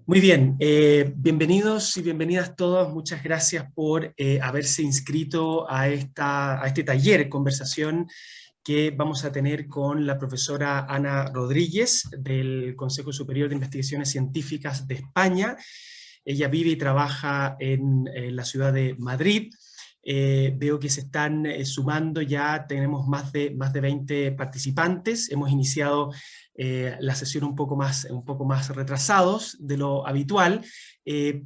Muy bien, bienvenidos y bienvenidas todos. Muchas gracias por haberse inscrito a este taller, conversación que vamos a tener con la profesora Ana Rodríguez del Consejo Superior de Investigaciones Científicas de España. Ella vive y trabaja en la ciudad de Madrid. Veo que se están sumando, ya tenemos más de 20 participantes. Hemos iniciado la sesión un poco más retrasados de lo habitual,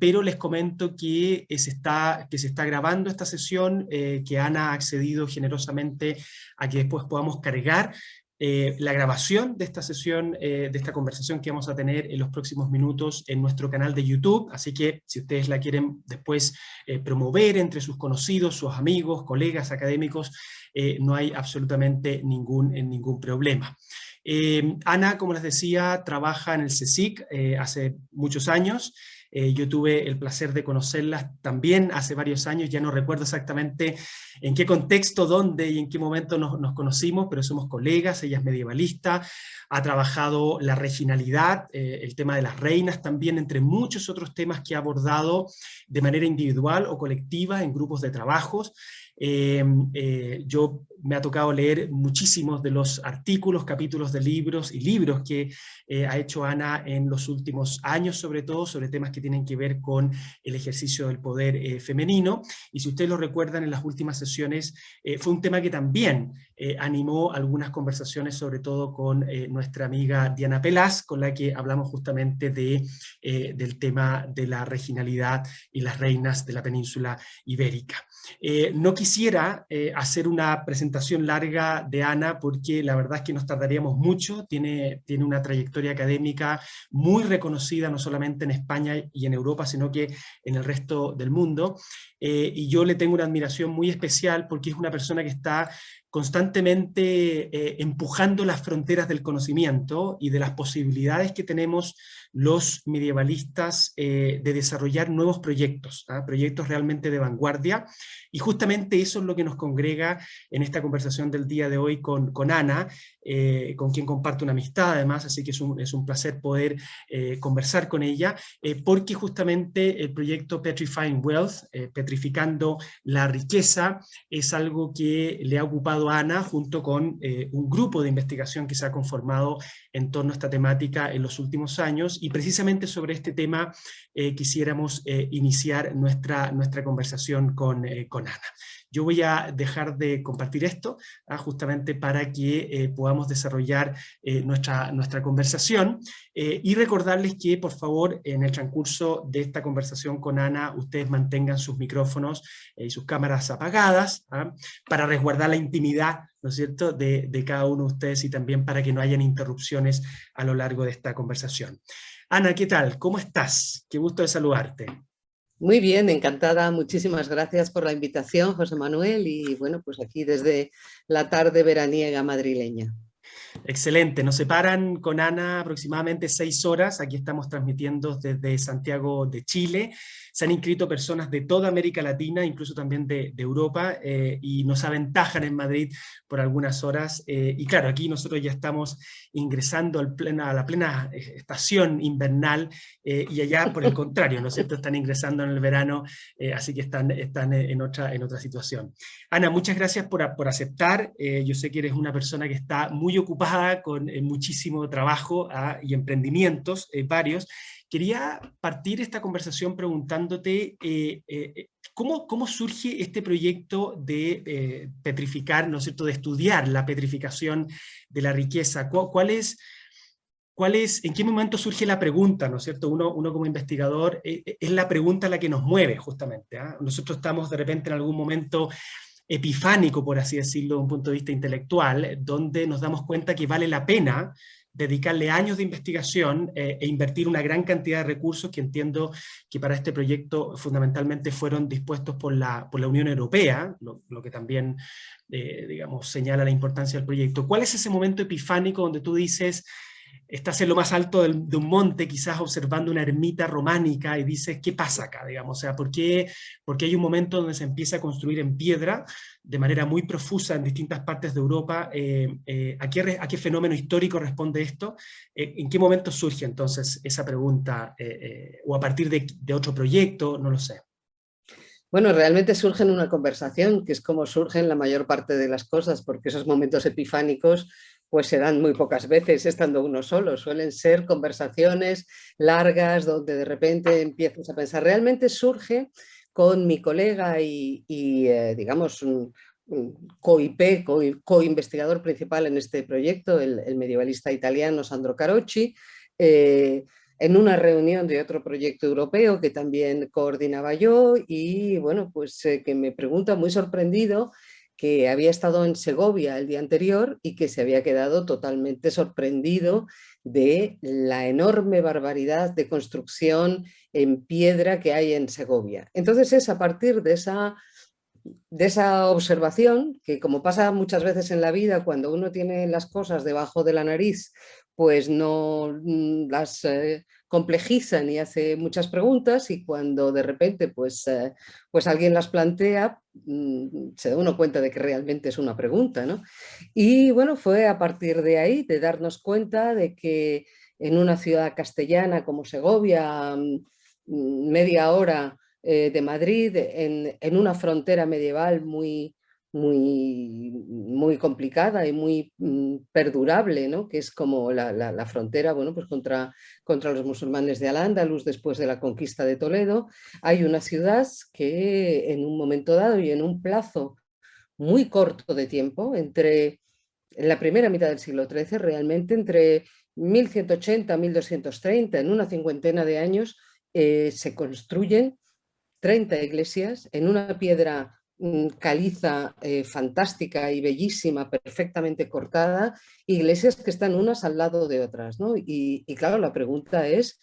pero les comento que se está grabando esta sesión, que Ana ha accedido generosamente a que después podamos cargar la grabación de esta sesión, de esta conversación que vamos a tener en los próximos minutos en nuestro canal de YouTube, así que si ustedes la quieren después promover entre sus conocidos, sus amigos, colegas académicos, no hay absolutamente ningún problema. Ana, como les decía, trabaja en el CSIC hace muchos años. Yo tuve el placer de conocerlas también hace varios años, ya no recuerdo exactamente en qué contexto, dónde y en qué momento nos conocimos, pero somos colegas. Ella es medievalista, ha trabajado la regionalidad, el tema de las reinas también, entre muchos otros temas que ha abordado de manera individual o colectiva en grupos de trabajos. Yo me ha tocado leer muchísimos de los artículos, capítulos de libros y libros que ha hecho Ana en los últimos años, sobre todo sobre temas que tienen que ver con el ejercicio del poder femenino, y si ustedes lo recuerdan en las últimas sesiones, fue un tema que también animó algunas conversaciones, sobre todo con nuestra amiga Diana Pelaz, con la que hablamos justamente del tema de la regionalidad y las reinas de la península ibérica. No quisiera hacer una presentación larga de Ana, porque la verdad es que nos tardaríamos mucho. Tiene una trayectoria académica muy reconocida, no solamente en España y en Europa, sino que en el resto del mundo. Y yo le tengo una admiración muy especial porque es una persona que está constantemente empujando las fronteras del conocimiento y de las posibilidades que tenemos los medievalistas de desarrollar nuevos proyectos, proyectos realmente de vanguardia, y justamente eso es lo que nos congrega en esta conversación del día de hoy con Ana, con quien comparto una amistad además, así que es un placer poder conversar con ella, porque justamente el proyecto Petrifying Wealth, petrificando la riqueza, es algo que le ha ocupado a Ana junto con un grupo de investigación que se ha conformado en torno a esta temática en los últimos años, y precisamente sobre este tema quisiéramos iniciar nuestra conversación con Ana. Yo voy a dejar de compartir esto, justamente para que podamos desarrollar nuestra conversación, y recordarles que por favor en el transcurso de esta conversación con Ana ustedes mantengan sus micrófonos y sus cámaras apagadas, para resguardar la intimidad, ¿no es cierto?, de cada uno de ustedes, y también para que no hayan interrupciones a lo largo de esta conversación. Ana, ¿qué tal? ¿Cómo estás? Qué gusto de saludarte. Muy bien, encantada. Muchísimas gracias por la invitación, José Manuel, y bueno, pues aquí desde la tarde veraniega madrileña. Excelente, nos separan con Ana aproximadamente 6 horas, aquí estamos transmitiendo desde Santiago de Chile. Se han inscrito personas de toda América Latina, incluso también de Europa, y nos aventajan en Madrid por algunas horas, y claro, aquí nosotros ya estamos ingresando a la plena estación invernal, y allá por el contrario, ¿no es cierto?, están ingresando en el verano, así que están en otra situación. Ana, muchas gracias por aceptar. Yo sé que eres una persona que está muy ocupada con muchísimo trabajo y emprendimientos varios. Quería partir esta conversación preguntándote ¿cómo surge este proyecto de petrificar, ¿no es cierto?, de estudiar la petrificación de la riqueza. ¿En qué momento surge la pregunta, ¿no es cierto? Uno como investigador, es la pregunta la que nos mueve justamente. Nosotros estamos de repente en algún momento epifánico, por así decirlo, de un punto de vista intelectual, donde nos damos cuenta que vale la pena dedicarle años de investigación e invertir una gran cantidad de recursos, que entiendo que para este proyecto fundamentalmente fueron dispuestos por la Unión Europea, lo que también, digamos, señala la importancia del proyecto. ¿Cuál es ese momento epifánico donde tú dices, estás en lo más alto de un monte, quizás observando una ermita románica y dices, ¿qué pasa acá? Digamos, o sea, porque hay un momento donde se empieza a construir en piedra de manera muy profusa en distintas partes de Europa. ¿A qué fenómeno histórico responde esto? ¿En qué momento surge entonces esa pregunta? ¿O a partir de otro proyecto? No lo sé. Bueno, realmente surge en una conversación, que es como surgen la mayor parte de las cosas, porque esos momentos epifánicos pues se dan muy pocas veces estando uno solo, suelen ser conversaciones largas donde de repente empiezas a pensar. Realmente surge con mi colega digamos, un co-IP, co-investigador principal en este proyecto, el medievalista italiano Sandro Carocci, en una reunión de otro proyecto europeo que también coordinaba yo y bueno, pues que me pregunta muy sorprendido que había estado en Segovia el día anterior y que se había quedado totalmente sorprendido de la enorme barbaridad de construcción en piedra que hay en Segovia. Entonces es a partir de esa observación, que como pasa muchas veces en la vida, cuando uno tiene las cosas debajo de la nariz, pues no las complejizan y hace muchas preguntas, y cuando de repente pues alguien las plantea, se da uno cuenta de que realmente es una pregunta, ¿no? Y bueno, fue a partir de ahí, de darnos cuenta de que en una ciudad castellana como Segovia, media hora de Madrid, en una frontera medieval muy complicada y muy perdurable, ¿no? Que es como la frontera, bueno, pues contra los musulmanes de Al-Ándalus después de la conquista de Toledo. Hay una ciudad que en un momento dado y en un plazo muy corto de tiempo, en la primera mitad del siglo XIII, realmente entre 1180 1230, en una cincuentena de años, se construyen 30 iglesias en una piedra caliza fantástica y bellísima, perfectamente cortada, iglesias que están unas al lado de otras, ¿no? Y claro, la pregunta es,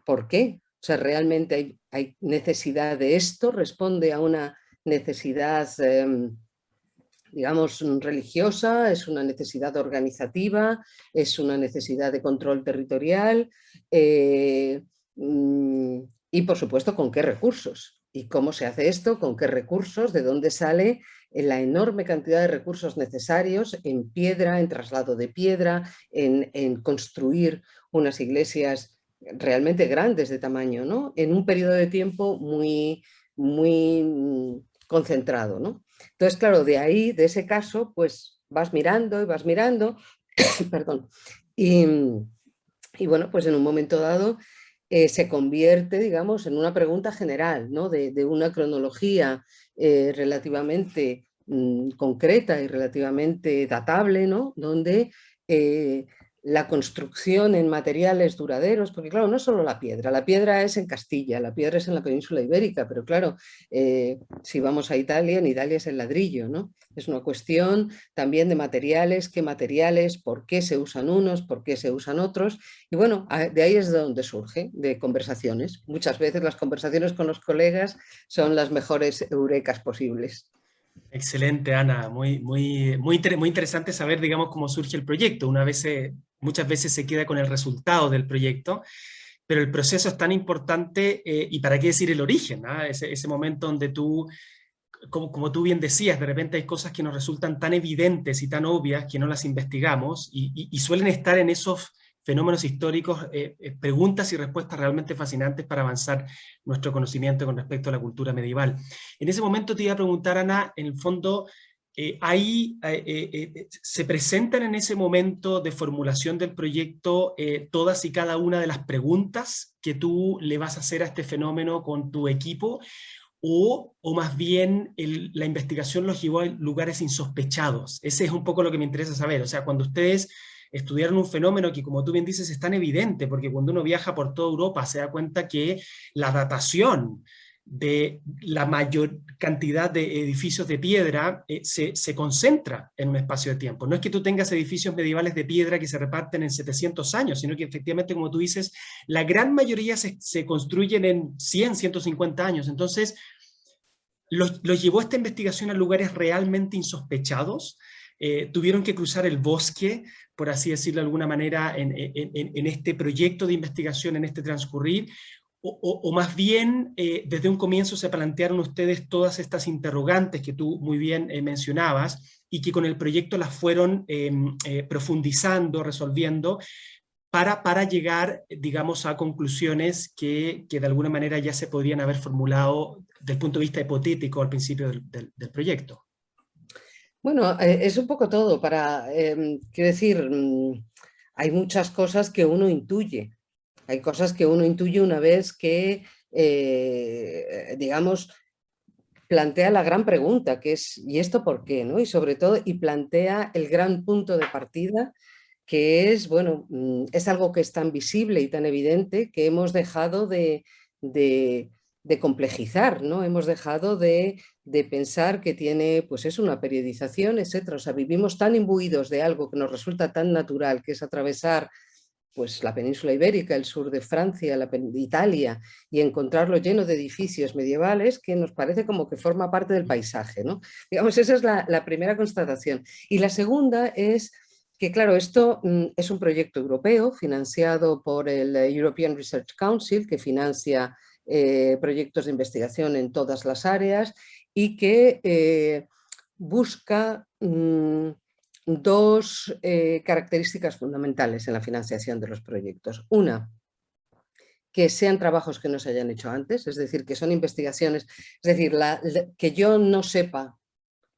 ¿por qué? O sea, ¿realmente hay necesidad de esto? ¿Responde a una necesidad, digamos, religiosa? ¿Es una necesidad organizativa? ¿Es una necesidad de control territorial? Y por supuesto, ¿con qué recursos? ¿Y cómo se hace esto? ¿Con qué recursos? ¿De dónde sale la enorme cantidad de recursos necesarios en piedra, en traslado de piedra, en construir unas iglesias realmente grandes de tamaño, ¿no? En un periodo de tiempo muy concentrado, ¿no? Entonces, claro, de ahí, de ese caso, pues vas mirando y vas mirando, perdón, y bueno, pues en un momento dado se convierte, digamos, en una pregunta general, ¿no? De una cronología relativamente concreta y relativamente datable, ¿no? Donde la construcción en materiales duraderos, porque claro, no es solo la piedra es en Castilla, la piedra es en la península ibérica, pero claro, si vamos a Italia, en Italia es el ladrillo, ¿no? Es una cuestión también de materiales, qué materiales, por qué se usan unos, por qué se usan otros, y bueno, de ahí es de donde surge, de conversaciones. Muchas veces las conversaciones con los colegas son las mejores eurecas posibles. Excelente, Ana. Muy interesante saber, digamos, cómo surge el proyecto. Muchas veces se queda con el resultado del proyecto, pero el proceso es tan importante, y para qué decir el origen, ¿ah? Ese momento donde tú, como tú bien decías, de repente hay cosas que nos resultan tan evidentes y tan obvias que no las investigamos y suelen estar en esos fenómenos históricos, preguntas y respuestas realmente fascinantes para avanzar nuestro conocimiento con respecto a la cultura medieval. En ese momento te iba a preguntar, Ana, en el fondo, ¿se presentan en ese momento de formulación del proyecto todas y cada una de las preguntas que tú le vas a hacer a este fenómeno con tu equipo? ¿O más bien la investigación los llevó a lugares insospechados? Ese es un poco lo que me interesa saber. O sea, cuando ustedes estudiaron un fenómeno que, como tú bien dices, es tan evidente, porque cuando uno viaja por toda Europa se da cuenta que la datación de la mayor cantidad de edificios de piedra se concentra en un espacio de tiempo. No es que tú tengas edificios medievales de piedra que se reparten en 700 años, sino que efectivamente, como tú dices, la gran mayoría se construyen en 100, 150 años. Entonces, los llevó esta investigación a lugares realmente insospechados. tuvieron que cruzar el bosque, por así decirlo de alguna manera, en este proyecto de investigación, en este transcurrir, o más bien desde un comienzo se plantearon ustedes todas estas interrogantes que tú muy bien mencionabas y que con el proyecto las fueron profundizando, resolviendo, para llegar, digamos, a conclusiones que de alguna manera ya se podrían haber formulado desde el punto de vista hipotético al principio del proyecto. Bueno, es un poco todo quiero decir, hay muchas cosas que uno intuye. Hay cosas que uno intuye una vez que, digamos, plantea la gran pregunta, que es, ¿y esto por qué? ¿No? Y sobre todo, y plantea el gran punto de partida, que es, bueno, es algo que es tan visible y tan evidente que hemos dejado de complejizar, ¿no? Hemos dejado de pensar que tiene, pues es una periodización, etcétera. O sea, vivimos tan imbuidos de algo que nos resulta tan natural, que es atravesar pues la península ibérica, el sur de Francia, Italia, y encontrarlo lleno de edificios medievales que nos parece como que forma parte del paisaje, ¿no? Digamos, esa es la primera constatación. Y la segunda es que, claro, esto es un proyecto europeo financiado por el European Research Council, que financia proyectos de investigación en todas las áreas y que busca dos características fundamentales en la financiación de los proyectos. Una, que sean trabajos que no se hayan hecho antes, es decir, que son investigaciones, es decir, que yo no sepa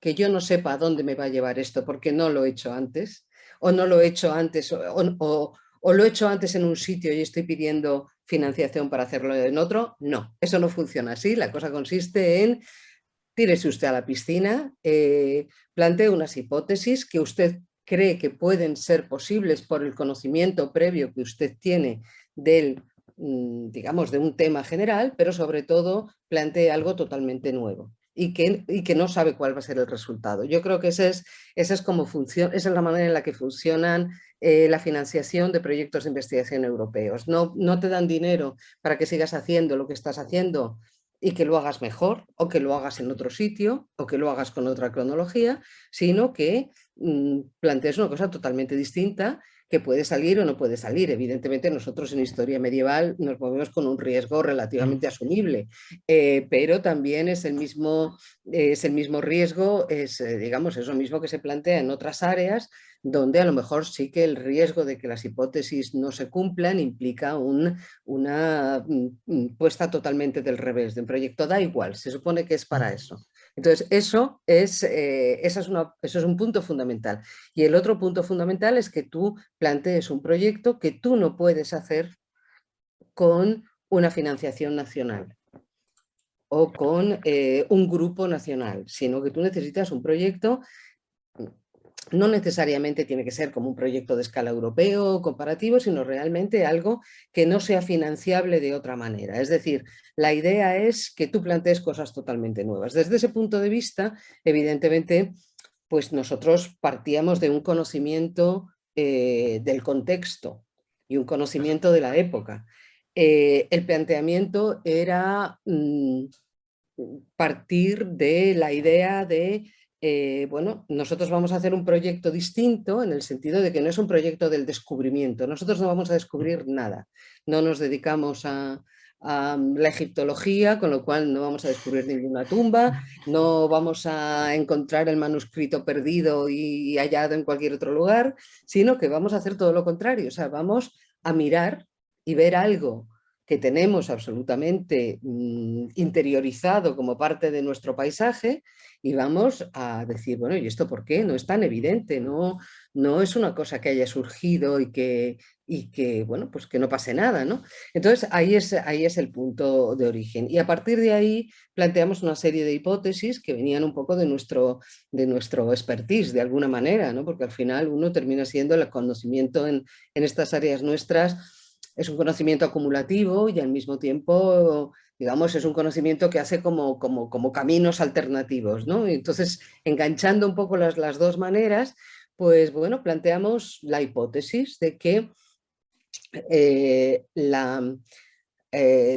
a dónde me va a llevar esto porque no lo he hecho antes, o no lo he hecho antes, o lo he hecho antes en un sitio y estoy pidiendo financiación para hacerlo en otro. No, eso no funciona así. La cosa consiste en tírese usted a la piscina, plantee unas hipótesis que usted cree que pueden ser posibles por el conocimiento previo que usted tiene del, digamos, de un tema general, pero sobre todo plantee algo totalmente nuevo y que no sabe cuál va a ser el resultado. Yo creo que esa es como esa es la manera en la que funcionan la financiación de proyectos de investigación europeos. No te dan dinero para que sigas haciendo lo que estás haciendo y que lo hagas mejor, o que lo hagas en otro sitio, o que lo hagas con otra cronología, sino que plantees una cosa totalmente distinta que puede salir o no puede salir. Evidentemente nosotros en historia medieval nos movemos con un riesgo relativamente asumible, pero también es el mismo riesgo, digamos, es lo mismo que se plantea en otras áreas donde a lo mejor sí que el riesgo de que las hipótesis no se cumplan implica una puesta totalmente del revés de un proyecto. Da igual, se supone que es para eso. Entonces, eso es un punto fundamental. Y el otro punto fundamental es que tú plantees un proyecto que tú no puedes hacer con una financiación nacional o con un grupo nacional, sino que tú necesitas un proyecto. No necesariamente tiene que ser como un proyecto de escala europeo o comparativo, sino realmente algo que no sea financiable de otra manera. Es decir, la idea es que tú plantees cosas totalmente nuevas. Desde ese punto de vista, evidentemente, pues nosotros partíamos de un conocimiento del contexto y un conocimiento de la época. El planteamiento era partir de la idea de bueno, nosotros vamos a hacer un proyecto distinto en el sentido de que no es un proyecto del descubrimiento. Nosotros no vamos a descubrir nada. No nos dedicamos a la egiptología, con lo cual no vamos a descubrir ninguna tumba, no vamos a encontrar el manuscrito perdido y hallado en cualquier otro lugar, sino que vamos a hacer todo lo contrario. O sea, vamos a mirar y ver algo que tenemos absolutamente interiorizado como parte de nuestro paisaje y vamos a decir, bueno, ¿y esto por qué? No es tan evidente, no es una cosa que haya surgido y que bueno, pues que no pase nada, ¿no? Entonces ahí es el punto de origen. Y a partir de ahí planteamos una serie de hipótesis que venían un poco de nuestro expertise, de alguna manera, ¿no? Porque al final uno termina siendo el conocimiento en estas áreas nuestras. Es un conocimiento acumulativo y al mismo tiempo, digamos, es un conocimiento que hace como caminos alternativos, ¿no? Y entonces, enganchando un poco las dos maneras, pues bueno, planteamos la hipótesis de que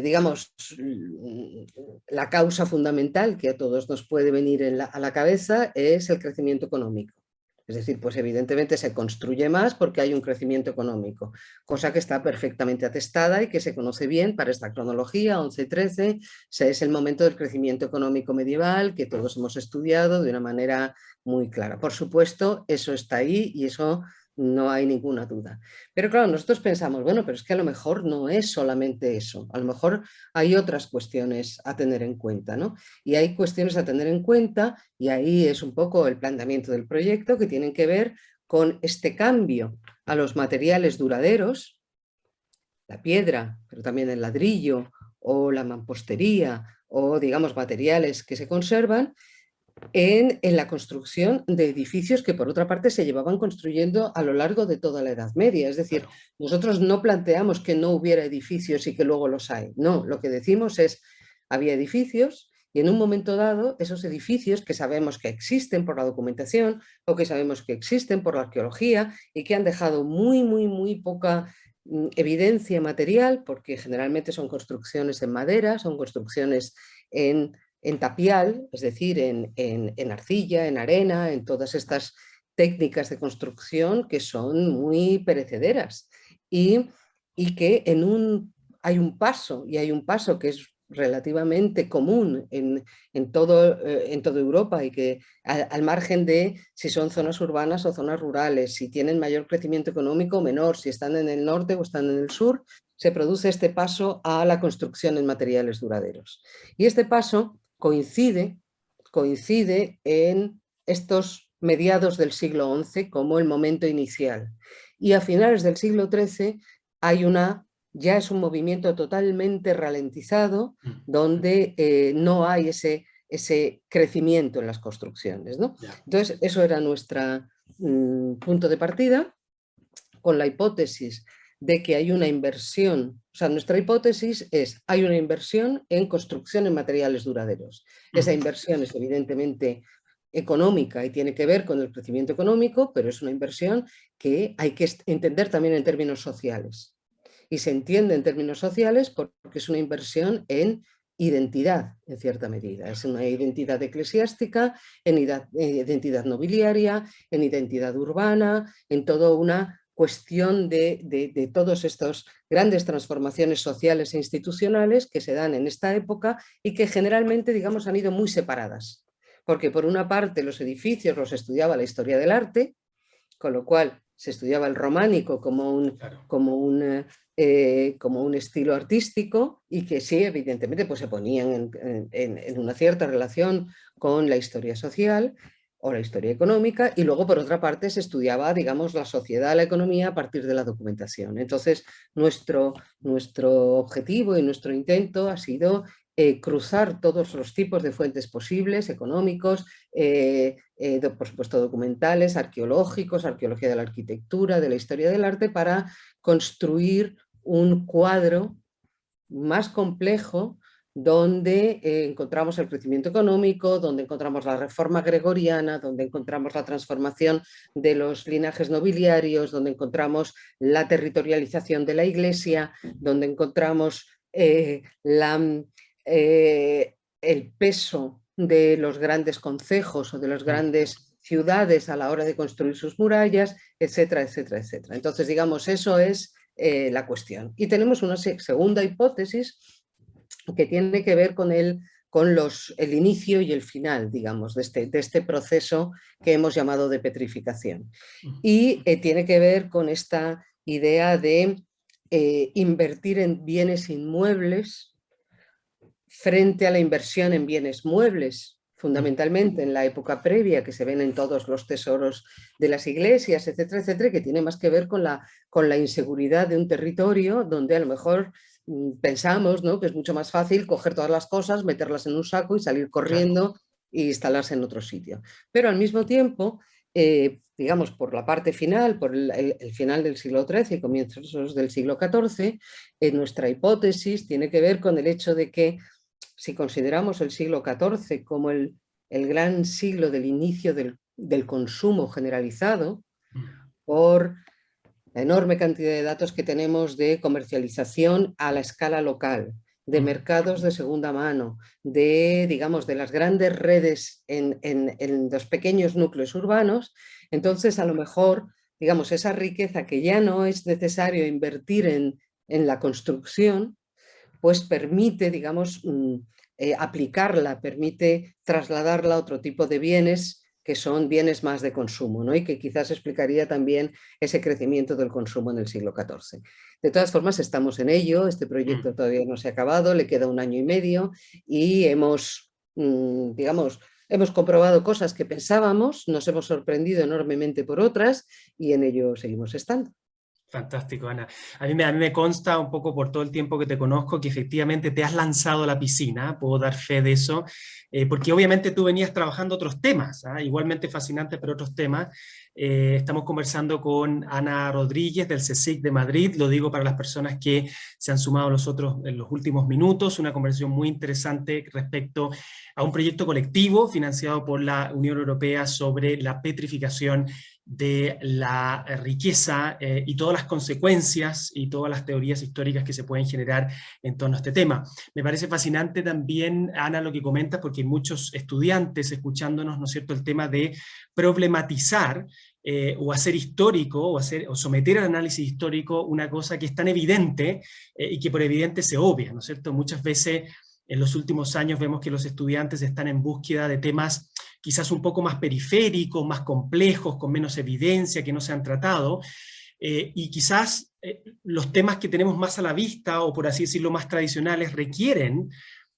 digamos, la causa fundamental que a todos nos puede venir a la cabeza es el crecimiento económico. Es decir, pues evidentemente se construye más porque hay un crecimiento económico, cosa que está perfectamente atestada y que se conoce bien para esta cronología, 11-13, es el momento del crecimiento económico medieval que todos hemos estudiado de una manera muy clara. Por supuesto, eso está ahí y eso no hay ninguna duda. Pero claro, nosotros pensamos, bueno, pero es que a lo mejor no es solamente eso, a lo mejor hay otras cuestiones a tener en cuenta, ¿no? Y hay cuestiones a tener en cuenta, y ahí es un poco el planteamiento del proyecto, que tienen que ver con este cambio a los materiales duraderos, la piedra, pero también el ladrillo o la mampostería o, digamos, materiales que se conservan, en la construcción de edificios que por otra parte se llevaban construyendo a lo largo de toda la Edad Media. Es decir, Claro. nosotros no planteamos que no hubiera edificios y que luego los hay. No, lo que decimos es, había edificios y en un momento dado esos edificios que sabemos que existen por la documentación o que sabemos que existen por la arqueología y que han dejado muy poca evidencia material, porque generalmente son construcciones en madera, son construcciones en tapial, es decir, en arcilla, en arena, en todas estas técnicas de construcción que son muy perecederas y que hay un paso que es relativamente común en toda Europa y que al margen de si son zonas urbanas o zonas rurales, si tienen mayor crecimiento económico o menor, si están en el norte o están en el sur, se produce este paso a la construcción en materiales duraderos. Y este paso coincide en estos mediados del siglo XI como el momento inicial. Y a finales del siglo XIII ya es un movimiento totalmente ralentizado, donde no hay ese crecimiento en las construcciones, ¿no? Entonces, eso era nuestro punto de partida, con la hipótesis de que hay una inversión, o sea, nuestra hipótesis es, hay una inversión en construcción en materiales duraderos. Esa inversión es evidentemente económica y tiene que ver con el crecimiento económico, pero es una inversión que hay que entender también en términos sociales. Y se entiende en términos sociales porque es una inversión en identidad, en cierta medida. Es una identidad eclesiástica, en identidad nobiliaria, en identidad urbana, en toda una cuestión de todas estas grandes transformaciones sociales e institucionales que se dan en esta época y que generalmente, digamos, han ido muy separadas. Porque por una parte los edificios los estudiaba la historia del arte, con lo cual se estudiaba el románico como un estilo artístico y que sí, evidentemente, pues se ponían en una cierta relación con la historia social o la historia económica, y luego por otra parte se estudiaba, digamos, la sociedad, la economía a partir de la documentación. Entonces nuestro objetivo y nuestro intento ha sido cruzar todos los tipos de fuentes posibles, económicos, por supuesto documentales, arqueológicos, arqueología de la arquitectura, de la historia del arte, para construir un cuadro más complejo donde encontramos el crecimiento económico, donde encontramos la reforma gregoriana, donde encontramos la transformación de los linajes nobiliarios, donde encontramos la territorialización de la Iglesia, donde encontramos el peso de los grandes concejos o de las grandes ciudades a la hora de construir sus murallas, etcétera, etcétera, etcétera. Entonces, digamos, eso es la cuestión. Y tenemos una segunda hipótesis que tiene que ver con el inicio y el final, digamos, de este proceso que hemos llamado de petrificación. Y tiene que ver con esta idea de invertir en bienes inmuebles frente a la inversión en bienes muebles, fundamentalmente en la época previa, que se ven en todos los tesoros de las iglesias, etcétera, etcétera, que tiene más que ver con la inseguridad de un territorio donde a lo mejor pensamos, ¿no?, que es mucho más fácil coger todas las cosas, meterlas en un saco y salir corriendo e instalarse en otro sitio. Pero al mismo tiempo, digamos, por la parte final, por el final del siglo XIII y comienzos del siglo XIV, nuestra hipótesis tiene que ver con el hecho de que si consideramos el siglo XIV como el gran siglo del inicio del consumo generalizado, por la enorme cantidad de datos que tenemos de comercialización a la escala local, de mercados de segunda mano, digamos, de las grandes redes en los pequeños núcleos urbanos, Entonces, a lo mejor, digamos, esa riqueza que ya no es necesario invertir en la construcción, pues permite, digamos, aplicarla, permite trasladarla a otro tipo de bienes que son bienes más de consumo, ¿no? Y que quizás explicaría también ese crecimiento del consumo en el siglo XIV. De todas formas, estamos en ello, este proyecto todavía no se ha acabado, le queda 1 año y medio y hemos, digamos, hemos comprobado cosas que pensábamos, nos hemos sorprendido enormemente por otras y en ello seguimos estando. Fantástico, Ana. A mí me consta un poco por todo el tiempo que te conozco que efectivamente te has lanzado a la piscina, puedo dar fe de eso, porque obviamente tú venías trabajando otros temas, igualmente fascinantes, pero otros temas. Estamos conversando con Ana Rodríguez del CSIC de Madrid, lo digo para las personas que se han sumado a nosotros en los últimos minutos, una conversación muy interesante respecto a un proyecto colectivo financiado por la Unión Europea sobre la petrificación de la riqueza y todas las consecuencias y todas las teorías históricas que se pueden generar en torno a este tema. Me parece fascinante también, Ana, lo que comentas, porque hay muchos estudiantes escuchándonos, ¿no es cierto?, el tema de problematizar o hacer histórico o someter al análisis histórico una cosa que es tan evidente y que por evidente se obvia, ¿no es cierto? Muchas veces en los últimos años vemos que los estudiantes están en búsqueda de temas quizás un poco más periféricos, más complejos, con menos evidencia, que no se han tratado, y quizás los temas que tenemos más a la vista, o por así decirlo, más tradicionales, requieren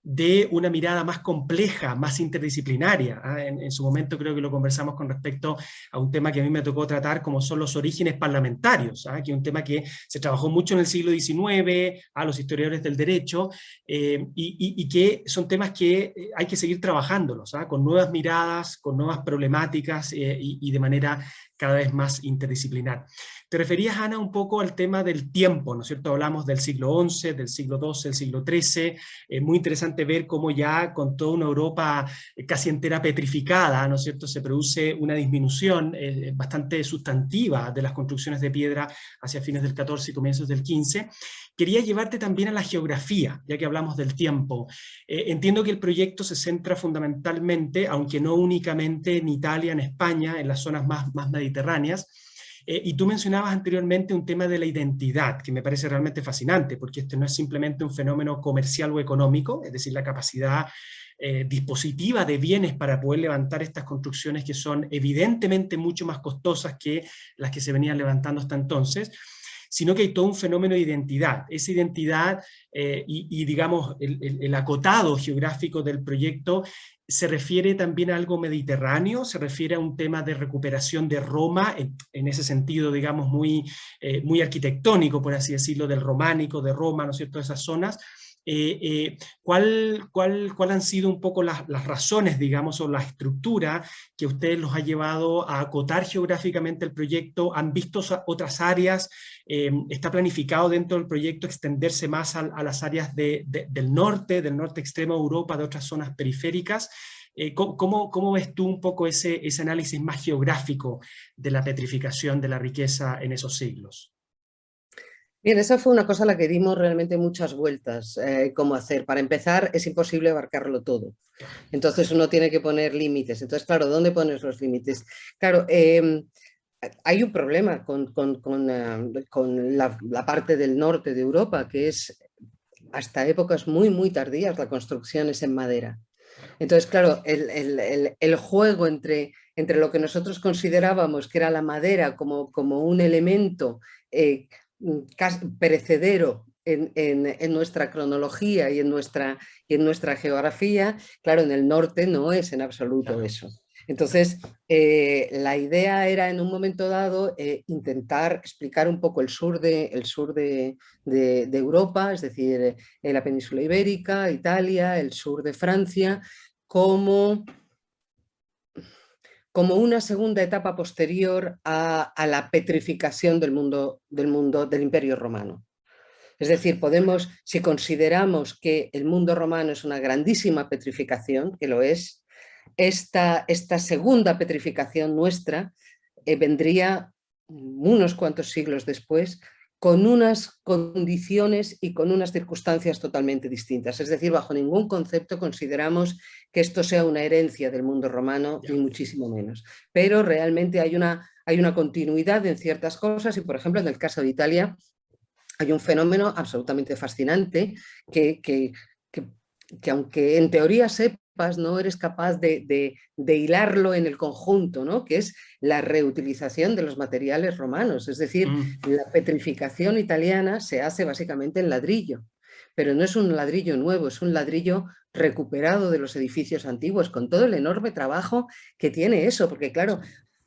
de una mirada más compleja, más interdisciplinaria. En su momento creo que lo conversamos con respecto a un tema que a mí me tocó tratar, como son los orígenes parlamentarios, que es un tema que se trabajó mucho en el siglo XIX, a los historiadores del derecho, y que son temas que hay que seguir trabajándolos, con nuevas miradas, con nuevas problemáticas y de manera cada vez más interdisciplinar. Te referías, Ana, un poco al tema del tiempo, ¿no es cierto? Hablamos del siglo XI, del siglo XII, del siglo XIII, muy interesante ver cómo ya con toda una Europa casi entera petrificada, ¿no es cierto?, se produce una disminución bastante sustantiva de las construcciones de piedra hacia fines del XIV y comienzos del XV. Quería llevarte también a la geografía, ya que hablamos del tiempo. Entiendo que el proyecto se centra fundamentalmente, aunque no únicamente en Italia, en España, en las zonas más mediterráneas, y tú mencionabas anteriormente un tema de la identidad, que me parece realmente fascinante, porque este no es simplemente un fenómeno comercial o económico, es decir, la capacidad dispositiva de bienes para poder levantar estas construcciones que son evidentemente mucho más costosas que las que se venían levantando hasta entonces, sino que hay todo un fenómeno de identidad. Esa identidad y digamos, el acotado geográfico del proyecto se refiere también a algo mediterráneo, se refiere a un tema de recuperación de Roma, en ese sentido, digamos, muy arquitectónico, por así decirlo, del románico, de Roma, ¿no es cierto?, de esas zonas. ¿Cuál han sido un poco las razones, digamos, o la estructura que ustedes los ha llevado a acotar geográficamente el proyecto? ¿Han visto otras áreas? ¿Está planificado dentro del proyecto extenderse más a las áreas del norte extremo de Europa, de otras zonas periféricas? ¿Cómo ves tú un poco ese análisis más geográfico de la petrificación de la riqueza en esos siglos? Bien, esa fue una cosa a la que dimos realmente muchas vueltas, cómo hacer. Para empezar, es imposible abarcarlo todo. Entonces uno tiene que poner límites. Entonces, claro, ¿dónde pones los límites? Claro, hay un problema con la parte del norte de Europa, que es hasta épocas muy tardías la construcción es en madera. Entonces, claro, el juego entre lo que nosotros considerábamos que era la madera como un elemento perecedero en nuestra cronología y en nuestra geografía, claro, en el norte no es en absoluto eso. Entonces, la idea era en un momento dado intentar explicar un poco el sur de Europa, es decir, la península ibérica, Italia, el sur de Francia, como una segunda etapa posterior a la petrificación del Imperio Romano. Es decir, si consideramos que el mundo romano es una grandísima petrificación, que lo es, esta segunda petrificación nuestra vendría unos cuantos siglos después, con unas condiciones y con unas circunstancias totalmente distintas. Es decir, bajo ningún concepto consideramos que esto sea una herencia del mundo romano, ni muchísimo menos. Pero realmente hay una continuidad en ciertas cosas y, por ejemplo, en el caso de Italia hay un fenómeno absolutamente fascinante que aunque en teoría sepas, no eres capaz de hilarlo en el conjunto, ¿no? Que es la reutilización de los materiales romanos. Es decir, la petrificación italiana se hace básicamente en ladrillo, pero no es un ladrillo nuevo, es un ladrillo recuperado de los edificios antiguos, con todo el enorme trabajo que tiene eso, porque claro,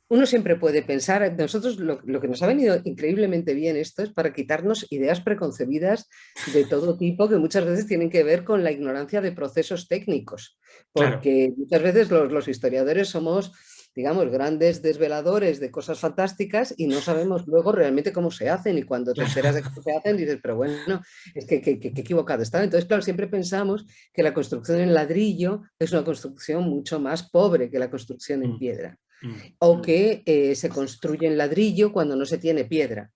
uno siempre puede pensar, nosotros lo que nos ha venido increíblemente bien esto es para quitarnos ideas preconcebidas de todo tipo que muchas veces tienen que ver con la ignorancia de procesos técnicos, Claro. porque muchas veces los historiadores somos, digamos, grandes desveladores de cosas fantásticas y no sabemos luego realmente cómo se hacen y cuando te enteras de cómo se hacen dices, pero bueno, es que equivocado estaba. Entonces, claro, siempre pensamos que la construcción en ladrillo es una construcción mucho más pobre que la construcción en piedra o que se construye en ladrillo cuando no se tiene piedra.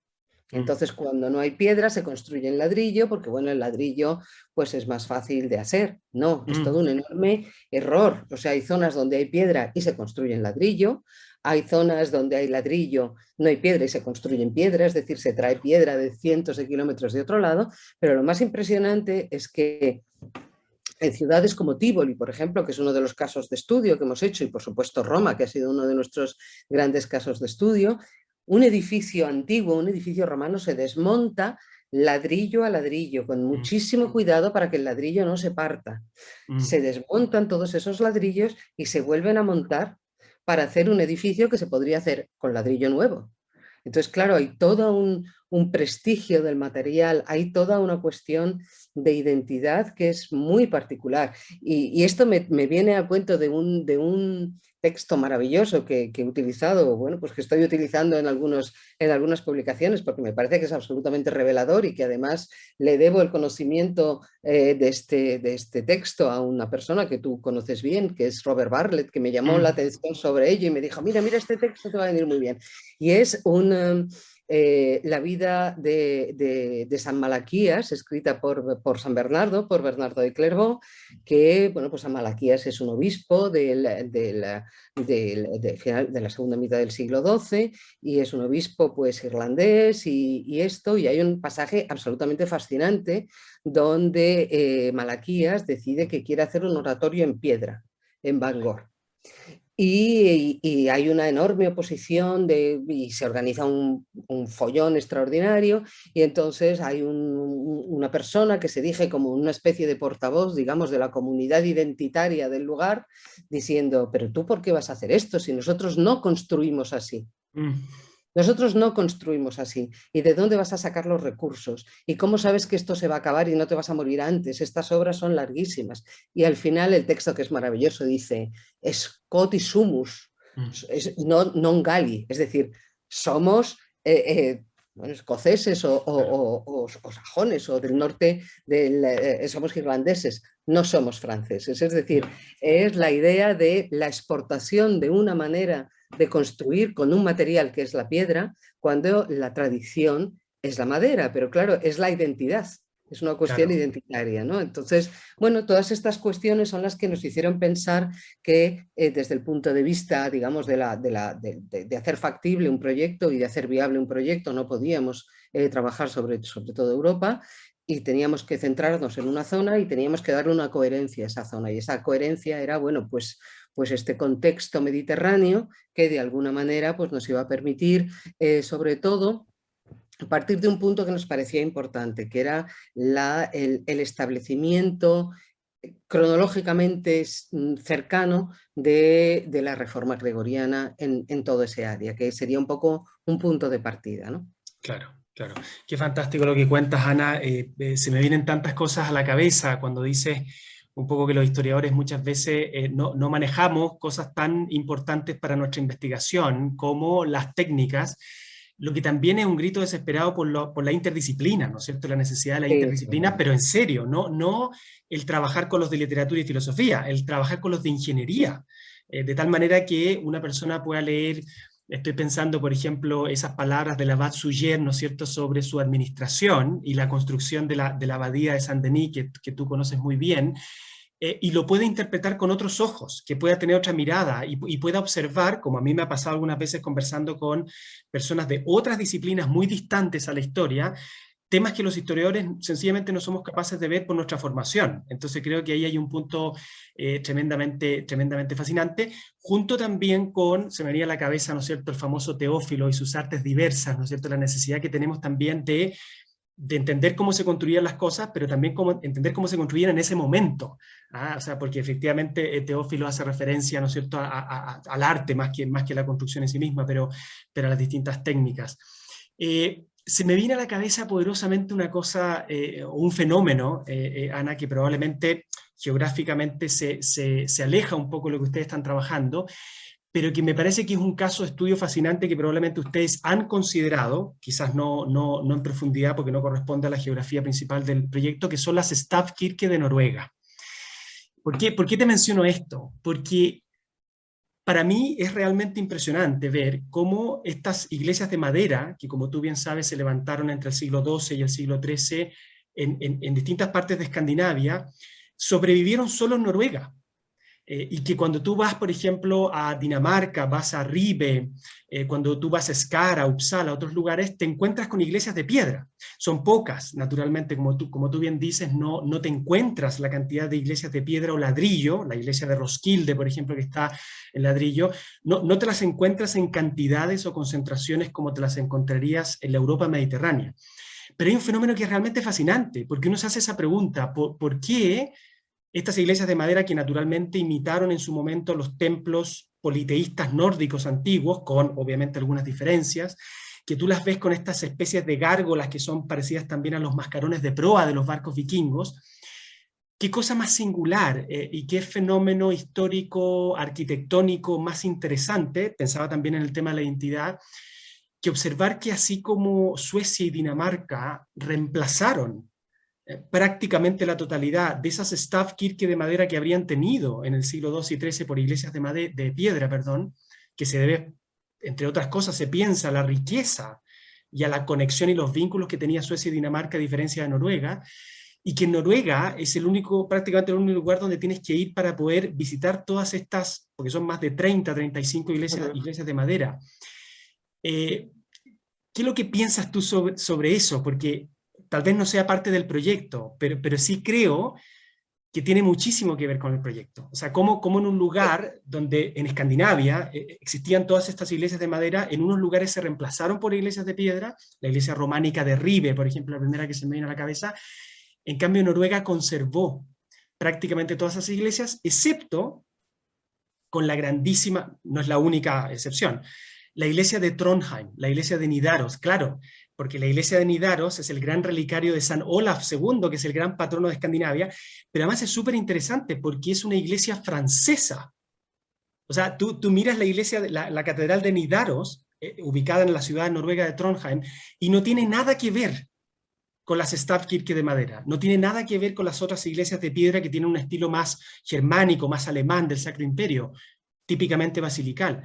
Entonces, cuando no hay piedra, se construye en ladrillo, porque bueno, el ladrillo pues es más fácil de hacer. No, es todo un enorme error. O sea, hay zonas donde hay piedra y se construye en ladrillo, hay zonas donde hay ladrillo, no hay piedra y se construye en piedra, es decir, se trae piedra de cientos de kilómetros de otro lado, pero lo más impresionante es que en ciudades como Tívoli, por ejemplo, que es uno de los casos de estudio que hemos hecho, y por supuesto Roma, que ha sido uno de nuestros grandes casos de estudio, un edificio antiguo, un edificio romano se desmonta ladrillo a ladrillo, con muchísimo cuidado para que el ladrillo no se parta. Se desmontan todos esos ladrillos y se vuelven a montar para hacer un edificio que se podría hacer con ladrillo nuevo. Entonces, claro, hay todo un prestigio del material, hay toda una cuestión de identidad que es muy particular. Y esto me viene a cuento de un texto maravilloso que he utilizado, bueno, pues que estoy utilizando en algunas publicaciones porque me parece que es absolutamente revelador y que además le debo el conocimiento de este texto a una persona que tú conoces bien, que es Robert Bartlett, que me llamó la atención sobre ello y me dijo, mira, este texto te va a venir muy bien. Y es la vida de San Malaquías, escrita por San Bernardo, por Bernardo de Clairvaux, que, bueno, pues San Malaquías es un obispo de la segunda mitad del siglo XII y es un obispo pues irlandés y hay un pasaje absolutamente fascinante donde Malaquías decide que quiere hacer un oratorio en piedra, en Bangor. Y hay una enorme oposición y se organiza un follón extraordinario y entonces hay una persona que se dirige como una especie de portavoz, digamos, de la comunidad identitaria del lugar, diciendo, pero tú ¿por qué vas a hacer esto si nosotros no construimos así? Nosotros no construimos así. ¿Y de dónde vas a sacar los recursos? ¿Y cómo sabes que esto se va a acabar y no te vas a morir antes? Estas obras son larguísimas. Y al final el texto, que es maravilloso, dice, Scoti sumus, non gali, es decir, somos bueno, escoceses o sajones o del norte, somos irlandeses, no somos franceses. Es decir, es la idea de la exportación de una manera de construir con un material que es la piedra, cuando la tradición es la madera, pero claro, es la identidad, es una cuestión identitaria, ¿no? Entonces, bueno, todas estas cuestiones son las que nos hicieron pensar que desde el punto de vista, digamos, de hacer factible un proyecto y de hacer viable un proyecto, no podíamos trabajar sobre todo Europa, y teníamos que centrarnos en una zona y teníamos que dar una coherencia a esa zona, y esa coherencia era, bueno, pues este contexto mediterráneo que de alguna manera pues, nos iba a permitir, sobre todo, a partir de un punto que nos parecía importante, que era el establecimiento cronológicamente cercano de la reforma gregoriana en todo ese área, que sería un poco un punto de partida, ¿no? Claro. Claro, qué fantástico lo que cuentas, Ana. Se me vienen tantas cosas a la cabeza cuando dices un poco que los historiadores muchas veces no manejamos cosas tan importantes para nuestra investigación como las técnicas, lo que también es un grito desesperado por la interdisciplina, ¿no es cierto? La necesidad de la interdisciplina, pero en serio, no el trabajar con los de literatura y filosofía, el trabajar con los de ingeniería, de tal manera que una persona pueda leer Estoy pensando, por ejemplo, esas palabras del abad Suger, ¿no es cierto?, sobre su administración y la construcción de la abadía de Saint-Denis, que tú conoces muy bien, y lo puede interpretar con otros ojos, que pueda tener otra mirada y pueda observar, como a mí me ha pasado algunas veces conversando con personas de otras disciplinas muy distantes a la historia, temas que los historiadores sencillamente no somos capaces de ver por nuestra formación. Entonces creo que ahí hay un punto tremendamente fascinante, junto también con, se me venía a la cabeza, ¿no es cierto?, el famoso Teófilo y sus artes diversas, ¿no es cierto?, la necesidad que tenemos también de entender cómo se construían las cosas, pero también entender cómo se construían en ese momento. O sea, porque efectivamente Teófilo hace referencia, ¿no es cierto?, al arte más que a la construcción en sí misma, pero a las distintas técnicas. Se me viene a la cabeza poderosamente una cosa, un fenómeno, Ana, que probablemente geográficamente se aleja un poco de lo que ustedes están trabajando, pero que me parece que es un caso de estudio fascinante que probablemente ustedes han considerado, quizás no en profundidad porque no corresponde a la geografía principal del proyecto, que son las Stavkirke de Noruega. ¿Por qué te menciono esto? Porque para mí es realmente impresionante ver cómo estas iglesias de madera, que como tú bien sabes se levantaron entre el siglo XII y el siglo XIII en distintas partes de Escandinavia, sobrevivieron solo en Noruega. Y que cuando tú vas, por ejemplo, a Dinamarca, vas a Ribe, cuando tú vas a Skara, Uppsala, a otros lugares, te encuentras con iglesias de piedra. Son pocas, naturalmente, como tú bien dices, no te encuentras la cantidad de iglesias de piedra o ladrillo, la iglesia de Roskilde, por ejemplo, que está en ladrillo, no te las encuentras en cantidades o concentraciones como te las encontrarías en la Europa mediterránea. Pero hay un fenómeno que es realmente fascinante, porque uno se hace esa pregunta, ¿por qué estas iglesias de madera que naturalmente imitaron en su momento los templos politeístas nórdicos antiguos, con obviamente algunas diferencias, que tú las ves con estas especies de gárgolas que son parecidas también a los mascarones de proa de los barcos vikingos? ¿Qué cosa más singular y qué fenómeno histórico, arquitectónico más interesante? Pensaba también en el tema de la identidad, que observar que así como Suecia y Dinamarca reemplazaron prácticamente la totalidad de esas stavkirke de madera que habrían tenido en el siglo XII y XIII por iglesias de piedra, perdón, que se debe, entre otras cosas, se piensa a la riqueza y a la conexión y los vínculos que tenía Suecia y Dinamarca a diferencia de Noruega, y que en Noruega es prácticamente el único lugar donde tienes que ir para poder visitar todas estas, porque son más de 35 iglesias de madera. ¿Qué es lo que piensas tú sobre eso? Porque tal vez no sea parte del proyecto, pero sí creo que tiene muchísimo que ver con el proyecto. O sea, cómo en un lugar donde en Escandinavia existían todas estas iglesias de madera, en unos lugares se reemplazaron por iglesias de piedra, la iglesia románica de Ribe, por ejemplo, la primera que se me viene a la cabeza. En cambio, Noruega conservó prácticamente todas esas iglesias, excepto con la grandísima, no es la única excepción, la iglesia de Trondheim, la iglesia de Nidaros, claro, porque la iglesia de Nidaros es el gran relicario de San Olaf II, que es el gran patrono de Escandinavia, pero además es súper interesante porque es una iglesia francesa. O sea, tú miras la iglesia, la catedral de Nidaros, ubicada en la ciudad noruega de Trondheim, y no tiene nada que ver con las stavkirke de madera, no tiene nada que ver con las otras iglesias de piedra que tienen un estilo más germánico, más alemán del Sacro Imperio, típicamente basilical.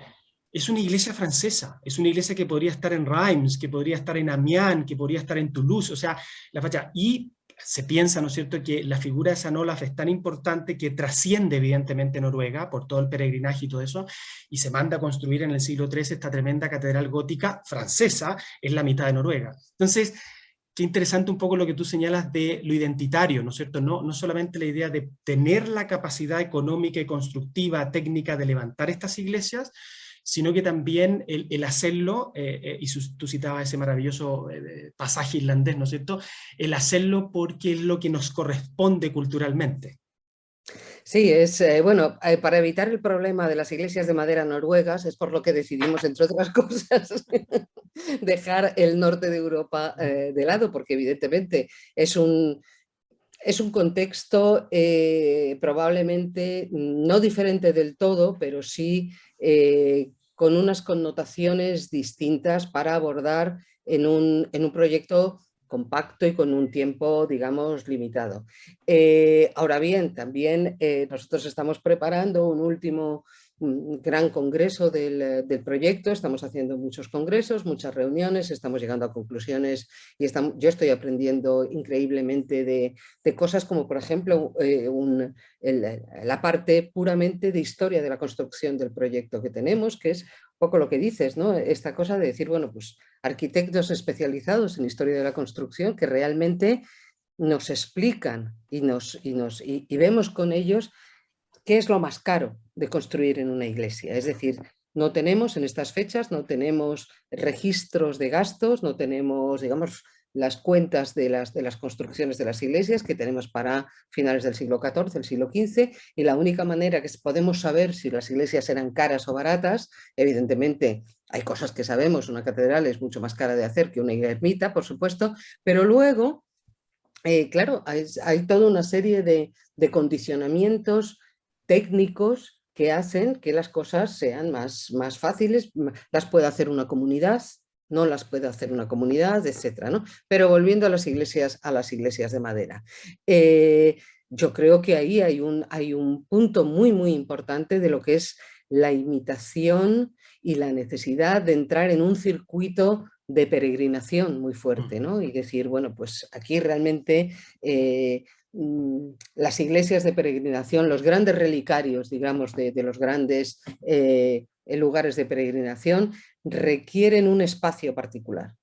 Es una iglesia francesa, es una iglesia que podría estar en Reims, que podría estar en Amiens, que podría estar en Toulouse, o sea, la fachada. Y se piensa, ¿no es cierto?, que la figura de San Olaf es tan importante que trasciende evidentemente Noruega por todo el peregrinaje y todo eso, y se manda a construir en el siglo XIII esta tremenda catedral gótica francesa en la mitad de Noruega. Entonces, qué interesante un poco lo que tú señalas de lo identitario, ¿no es cierto? No solamente la idea de tener la capacidad económica y constructiva, técnica de levantar estas iglesias, sino que también el hacerlo, y tú citabas ese maravilloso pasaje irlandés, ¿no es cierto? El hacerlo porque es lo que nos corresponde culturalmente. Sí, bueno, para evitar el problema de las iglesias de madera noruegas es por lo que decidimos, entre otras cosas, dejar el norte de Europa de lado, porque evidentemente es un contexto probablemente no diferente del todo, pero sí con unas connotaciones distintas para abordar en un proyecto compacto y con un tiempo, digamos, limitado. Ahora bien, también nosotros estamos preparando un último gran congreso del proyecto, estamos haciendo muchos congresos, muchas reuniones, estamos llegando a conclusiones y yo estoy aprendiendo increíblemente de cosas como, por ejemplo, la parte puramente de historia de la construcción del proyecto que tenemos, que es un poco lo que dices, ¿no? Esta cosa de decir, bueno, pues arquitectos especializados en historia de la construcción que realmente nos explican y vemos con ellos qué es lo más caro de construir en una iglesia. Es decir, no tenemos en estas fechas, no tenemos registros de gastos, no tenemos, digamos, las cuentas de las construcciones de las iglesias que tenemos para finales del siglo XIV, el siglo XV, y la única manera que podemos saber si las iglesias eran caras o baratas, evidentemente hay cosas que sabemos, una catedral es mucho más cara de hacer que una ermita, por supuesto, pero luego, claro, hay toda una serie de condicionamientos técnicos que hacen que las cosas sean más fáciles, las puede hacer una comunidad, no las puede hacer una comunidad, etcétera, ¿no? Pero volviendo a las iglesias de madera. Yo creo que ahí hay un punto muy importante de lo que es la imitación y la necesidad de entrar en un circuito de peregrinación muy fuerte, ¿no? Y decir, bueno, pues aquí realmente las iglesias de peregrinación, los grandes relicarios, digamos, de los grandes lugares de peregrinación, requieren un espacio particular.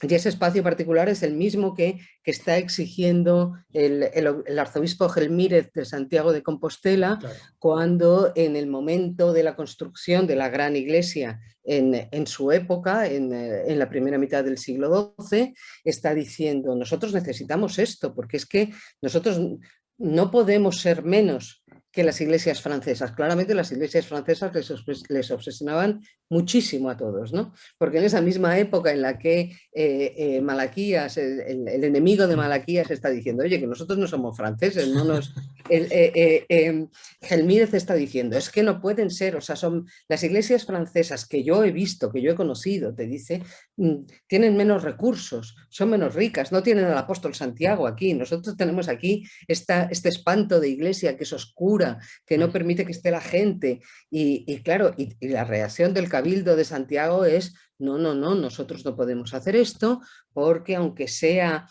Y ese espacio particular es el mismo que está exigiendo el arzobispo Gelmírez de Santiago de Compostela, claro, cuando en el momento de la construcción de la gran iglesia en su época, en la primera mitad del siglo XII, está diciendo, nosotros necesitamos esto, porque es que nosotros no podemos ser menos que las iglesias francesas. Claramente las iglesias francesas les obsesionaban muchísimo a todos, ¿no? Porque en esa misma época en la que Malaquías, el enemigo de Malaquías está diciendo, oye, que nosotros no somos franceses, no nos... Gelmírez está diciendo, es que no pueden ser, o sea, son las iglesias francesas que yo he visto, que yo he conocido, te dice, tienen menos recursos, son menos ricas, no tienen al apóstol Santiago aquí, nosotros tenemos aquí este espanto de iglesia que es oscura, que no permite que esté la gente, y claro, y la reacción del Cabildo de Santiago es, no, nosotros no podemos hacer esto, porque aunque sea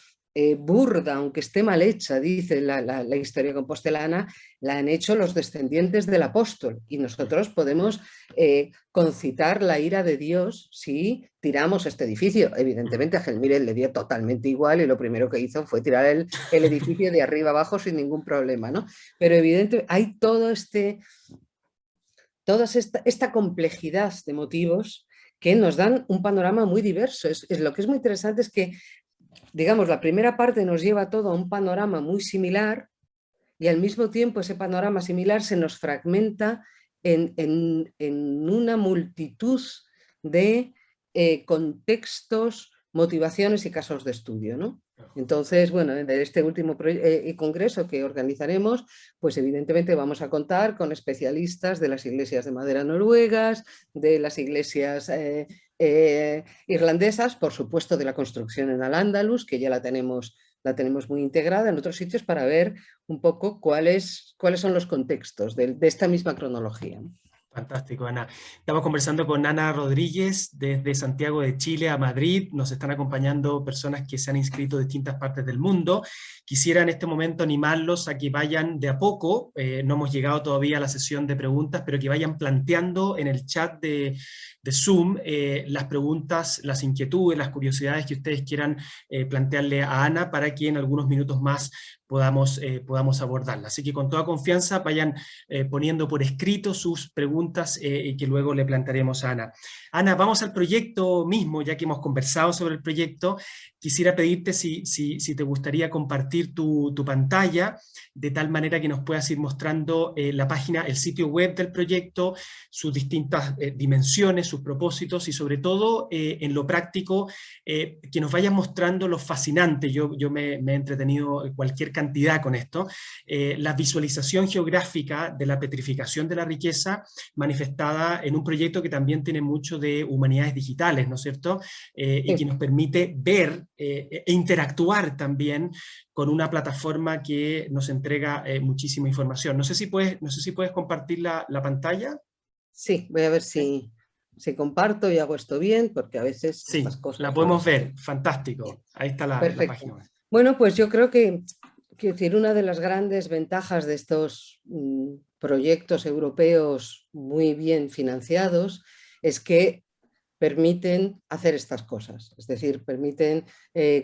burda, aunque esté mal hecha, dice la historia compostelana, la han hecho los descendientes del apóstol, y nosotros podemos concitar la ira de Dios si tiramos este edificio. Evidentemente a Gelmírez le dio totalmente igual y lo primero que hizo fue tirar el edificio de arriba abajo sin ningún problema, ¿no? Pero evidentemente hay toda esta complejidad de motivos que nos dan un panorama muy diverso. Lo que es muy interesante es que, digamos, la primera parte nos lleva todo a un panorama muy similar y al mismo tiempo ese panorama similar se nos fragmenta en una multitud de contextos, motivaciones y casos de estudio, ¿no? Entonces, bueno, en este último congreso que organizaremos, pues evidentemente vamos a contar con especialistas de las iglesias de madera noruegas, de las iglesias irlandesas, por supuesto de la construcción en Al-Ándalus, que ya la tenemos muy integrada en otros sitios, para ver un poco cuáles son los contextos de esta misma cronología. Fantástico, Ana. Estamos conversando con Ana Rodríguez desde Santiago de Chile a Madrid. Nos están acompañando personas que se han inscrito de distintas partes del mundo. Quisiera en este momento animarlos a que vayan de a poco, no hemos llegado todavía a la sesión de preguntas, pero que vayan planteando en el chat de Zoom las preguntas, las inquietudes, las curiosidades que ustedes quieran plantearle a Ana para que en algunos minutos más podamos abordarla. Así que con toda confianza vayan poniendo por escrito sus preguntas y que luego le plantearemos a Ana. Ana, vamos al proyecto mismo, ya que hemos conversado sobre el proyecto. Quisiera pedirte si te gustaría compartir tu pantalla, de tal manera que nos puedas ir mostrando la página, el sitio web del proyecto, sus distintas dimensiones, sus sus propósitos y sobre todo en lo práctico, que nos vayas mostrando lo fascinante. Yo me he entretenido cualquier cantidad con esto, la visualización geográfica de la petrificación de la riqueza manifestada en un proyecto que también tiene mucho de humanidades digitales, ¿no es cierto? Y que nos permite ver e interactuar también con una plataforma que nos entrega muchísima información. No sé si puedes compartir la pantalla. Sí, voy a ver si comparto y hago esto bien, porque a veces estas Sí, cosas la no podemos las... ver, Bien, fantástico. Ahí está la perfecto. página web. Bueno, pues yo creo que, quiero decir, una de las grandes ventajas de estos proyectos europeos muy bien financiados es que permiten hacer estas cosas, es decir, permiten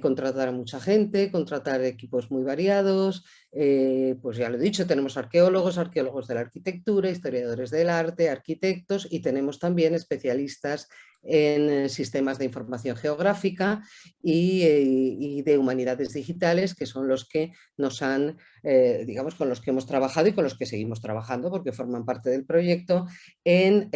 contratar a mucha gente, contratar equipos muy variados, pues ya lo he dicho, tenemos arqueólogos de la arquitectura, historiadores del arte, arquitectos y tenemos también especialistas en sistemas de información geográfica y de humanidades digitales, que son los que nos han, digamos, con los que hemos trabajado y con los que seguimos trabajando, porque forman parte del proyecto, en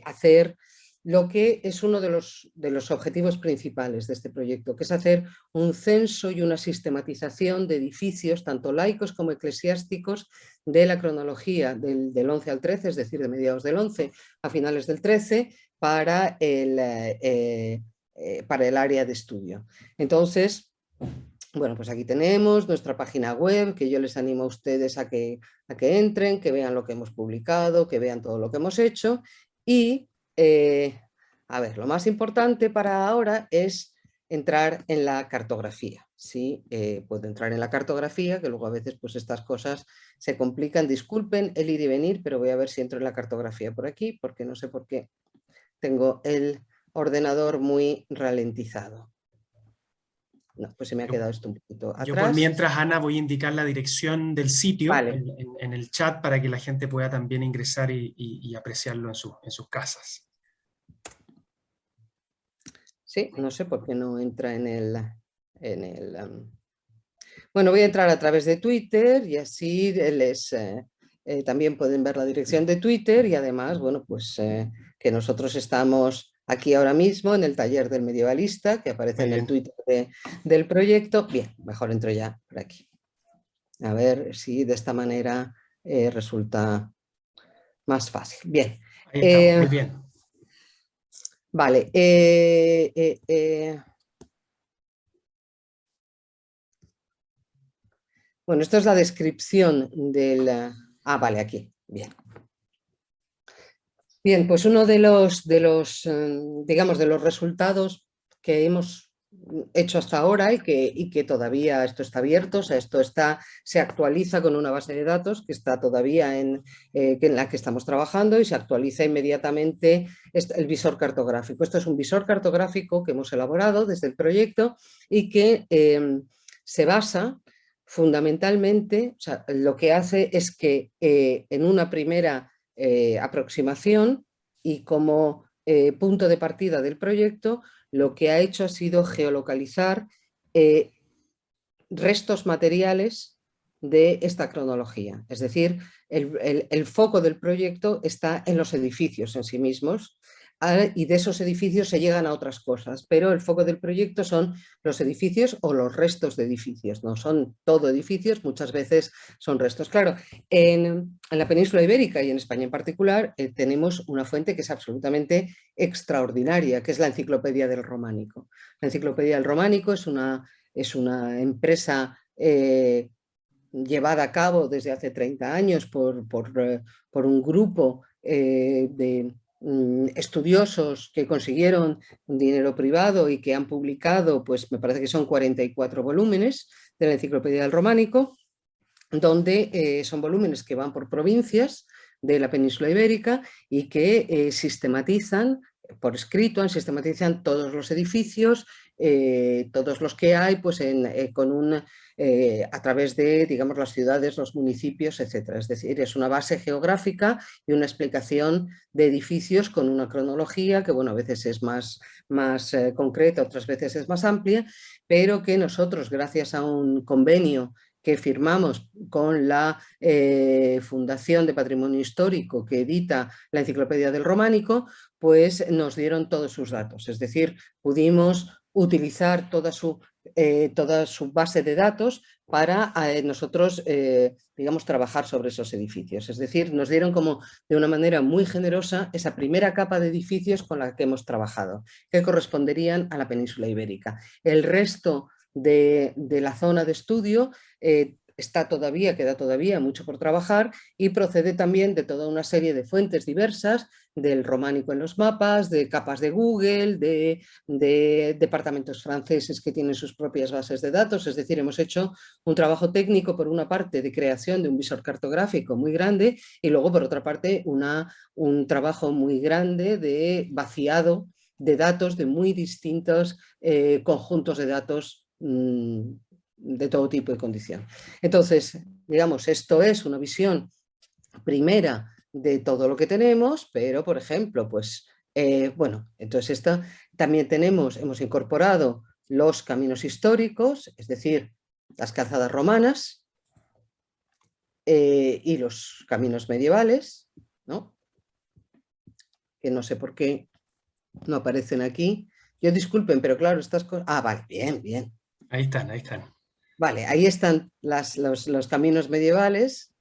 hacer lo que es uno de los objetivos principales de este proyecto, que es hacer un censo y una sistematización de edificios, tanto laicos como eclesiásticos, de la cronología del 11 al 13, es decir, de mediados del 11 a finales del 13, para el área de estudio. Entonces, bueno, pues aquí tenemos nuestra página web, que yo les animo a ustedes a que entren, que vean lo que hemos publicado, que vean todo lo que hemos hecho y... a ver, lo más importante para ahora es entrar en la cartografía. Sí, puedo entrar en la cartografía, que luego a veces pues estas cosas se complican. Disculpen el ir y venir, pero voy a ver si entro en la cartografía por aquí, porque no sé por qué tengo el ordenador muy ralentizado. No, pues se me ha quedado esto un poquito Yo por atrás. mientras, Ana, voy a indicar la dirección del sitio Vale. en el chat para que la gente pueda también ingresar y apreciarlo en sus casas. Sí, no sé por qué no entra en el... Bueno, voy a entrar a través de Twitter y así también pueden ver la dirección de Twitter y además, bueno, pues que nosotros estamos aquí ahora mismo en el taller del medievalista, que aparece en el Twitter del proyecto. Bien, mejor entro ya por aquí. A ver si de esta manera resulta más fácil. Bien. Ahí estamos, muy bien. Vale. Bueno, esto es la descripción del... vale, aquí. Bien. Bien, pues uno de los digamos, de los resultados que hemos hecho hasta ahora y que todavía esto está abierto, o sea, se actualiza con una base de datos que está todavía en la que estamos trabajando y se actualiza inmediatamente el visor cartográfico. Esto es un visor cartográfico que hemos elaborado desde el proyecto y que se basa fundamentalmente, o sea, lo que hace es que en una primera aproximación y como punto de partida del proyecto, lo que ha hecho ha sido geolocalizar restos materiales de esta cronología. Es decir, el foco del proyecto está en los edificios en sí mismos y de esos edificios se llegan a otras cosas, pero el foco del proyecto son los edificios o los restos de edificios, no son todo edificios, muchas veces son restos. Claro, en la península ibérica y en España en particular tenemos una fuente que es absolutamente extraordinaria, que es la Enciclopedia del Románico. La Enciclopedia del Románico es una empresa llevada a cabo desde hace 30 años por un grupo de estudiosos que consiguieron dinero privado y que han publicado, pues me parece que son 44 volúmenes de la Enciclopedia del Románico, donde son volúmenes que van por provincias de la península ibérica y que sistematizan por escrito, sistematizan todos los edificios, todos los que hay, pues a través de, digamos, las ciudades, los municipios, etcétera. Es decir, es una base geográfica y una explicación de edificios con una cronología que, bueno, a veces es más concreta, otras veces es más amplia, pero que nosotros, gracias a un convenio que firmamos con la Fundación de Patrimonio Histórico que edita la Enciclopedia del Románico, pues nos dieron todos sus datos, es decir, pudimos utilizar toda su base de datos para nosotros, digamos, trabajar sobre esos edificios. Es decir, nos dieron como de una manera muy generosa esa primera capa de edificios con la que hemos trabajado, que corresponderían a la península ibérica. El resto de la zona de estudio queda todavía mucho por trabajar y procede también de toda una serie de fuentes diversas, del románico en los mapas, de capas de Google, de departamentos franceses que tienen sus propias bases de datos. Es decir, hemos hecho un trabajo técnico, por una parte, de creación de un visor cartográfico muy grande y luego, por otra parte, un trabajo muy grande de vaciado de datos de muy distintos conjuntos de datos de todo tipo y condición. Entonces, digamos, esto es una visión primera de todo lo que tenemos, pero, por ejemplo, pues, bueno, entonces también hemos incorporado los caminos históricos, es decir, las calzadas romanas y los caminos medievales, ¿no? Que no sé por qué no aparecen aquí. Yo disculpen, pero claro, estas cosas... Ah, vale, bien, bien. Ahí están, ahí están. Vale, ahí están los caminos medievales.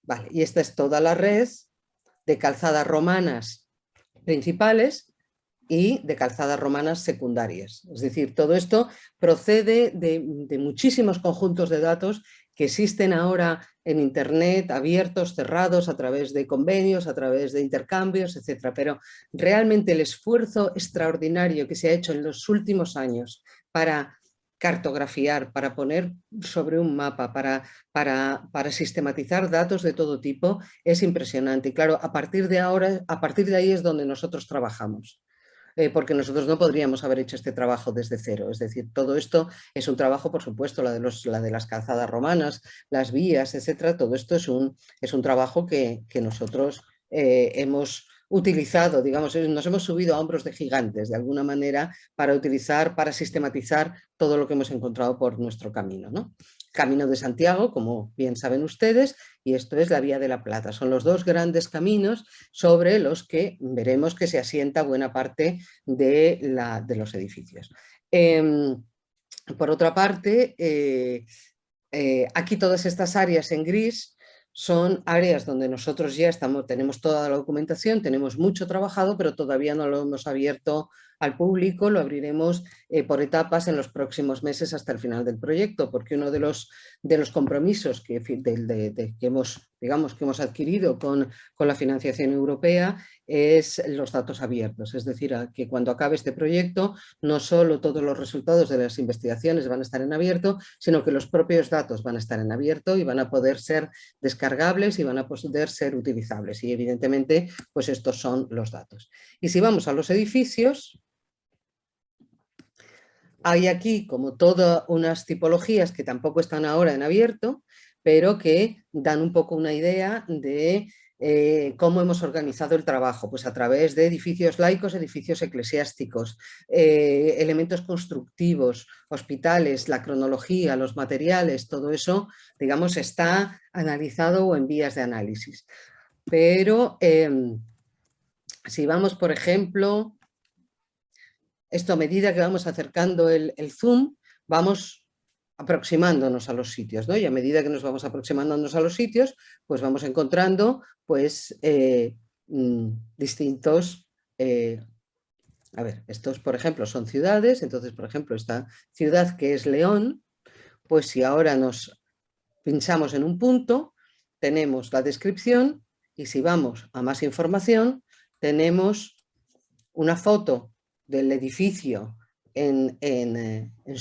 Vale, y esta es toda la red de calzadas romanas principales y de calzadas romanas secundarias. Es decir, todo esto procede de muchísimos conjuntos de datos que existen ahora en Internet, abiertos, cerrados, a través de convenios, a través de intercambios, etc. Pero realmente el esfuerzo extraordinario que se ha hecho en los últimos años para cartografiar, para poner sobre un mapa, para sistematizar datos de todo tipo, es impresionante. Y claro, a partir de ahí es donde nosotros trabajamos. Porque nosotros no podríamos haber hecho este trabajo desde cero. Es decir, todo esto es un trabajo, por supuesto, la de las calzadas romanas, las vías, etcétera. Todo esto es un trabajo que nosotros hemos utilizado, digamos, nos hemos subido a hombros de gigantes, de alguna manera, para sistematizar todo lo que hemos encontrado por nuestro camino, ¿no? Camino de Santiago, como bien saben ustedes, y esto es la Vía de la Plata. Son los dos grandes caminos sobre los que veremos que se asienta buena parte de los edificios. Por otra parte, aquí todas estas áreas en gris son áreas donde nosotros ya tenemos toda la documentación, tenemos mucho trabajado, pero todavía no lo hemos abierto al público, lo abriremos por etapas en los próximos meses hasta el final del proyecto, porque uno de los compromisos que hemos adquirido con la financiación europea es los datos abiertos, es decir, que cuando acabe este proyecto no solo todos los resultados de las investigaciones van a estar en abierto, sino que los propios datos van a estar en abierto y van a poder ser descargables y van a poder ser utilizables y evidentemente pues estos son los datos. Y si vamos a los edificios, hay aquí como todas unas tipologías que tampoco están ahora en abierto, pero que dan un poco una idea de cómo hemos organizado el trabajo, pues a través de edificios laicos, edificios eclesiásticos, elementos constructivos, hospitales, la cronología, los materiales, todo eso, digamos, está analizado o en vías de análisis. Pero si vamos, por ejemplo, esto a medida que vamos acercando el zoom, vamos aproximándonos a los sitios, ¿no? Y a medida que nos vamos aproximándonos a los sitios, pues vamos encontrando pues, distintos... a ver, estos, por ejemplo, son ciudades. Entonces, por ejemplo, esta ciudad que es León, pues si ahora nos pinchamos en un punto, tenemos la descripción y si vamos a más información, tenemos una foto del edificio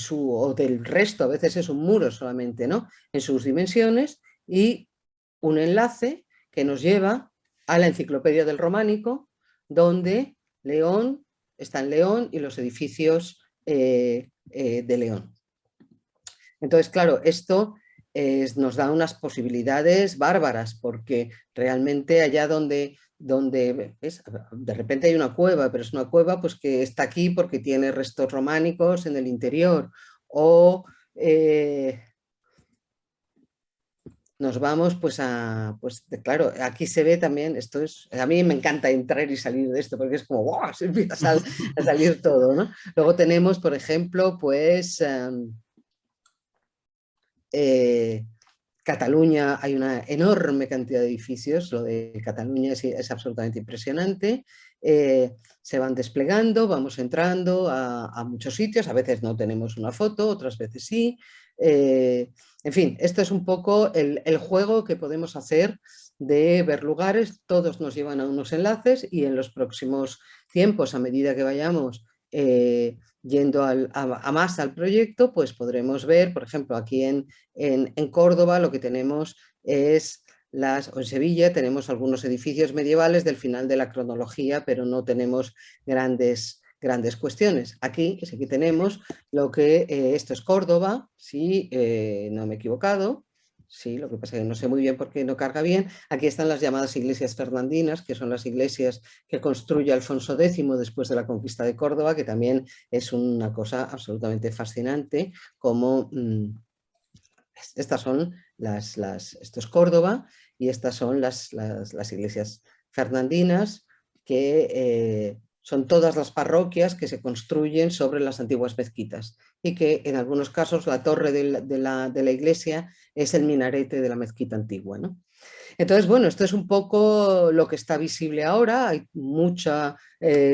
o del resto, a veces es un muro solamente, ¿no? En sus dimensiones y un enlace que nos lleva a la Enciclopedia del Románico, donde León está en León y los edificios de León. Entonces, claro, esto nos da unas posibilidades bárbaras, porque realmente allá donde ¿ves? De repente hay una cueva, pero es una cueva pues, que está aquí porque tiene restos románicos en el interior, o nos vamos claro, aquí se ve también, a mí me encanta entrar y salir de esto porque es como, ¡wow! Se empieza a salir todo, ¿no? Luego tenemos, por ejemplo, eh, Cataluña, hay una enorme cantidad de edificios, lo de Cataluña es absolutamente impresionante. Se van desplegando, vamos entrando a muchos sitios, a veces no tenemos una foto, otras veces sí. En fin, esto es un poco el juego que podemos hacer de ver lugares, todos nos llevan a unos enlaces y en los próximos tiempos, a medida que vayamos yendo a más al proyecto, pues podremos ver, por ejemplo, aquí en Córdoba lo que tenemos es o en Sevilla tenemos algunos edificios medievales del final de la cronología, pero no tenemos grandes cuestiones. Aquí sí que tenemos esto es Córdoba, si no me he equivocado. Sí, lo que pasa es que no sé muy bien por qué no carga bien. Aquí están las llamadas iglesias fernandinas, que son las iglesias que construye Alfonso X después de la conquista de Córdoba, que también es una cosa absolutamente fascinante, como estas son esto es Córdoba y estas son las iglesias fernandinas, que son todas las parroquias que se construyen sobre las antiguas mezquitas y que en algunos casos la torre de la iglesia es el minarete de la mezquita antigua, ¿no? Entonces, bueno, esto es un poco lo que está visible ahora. Hay muchas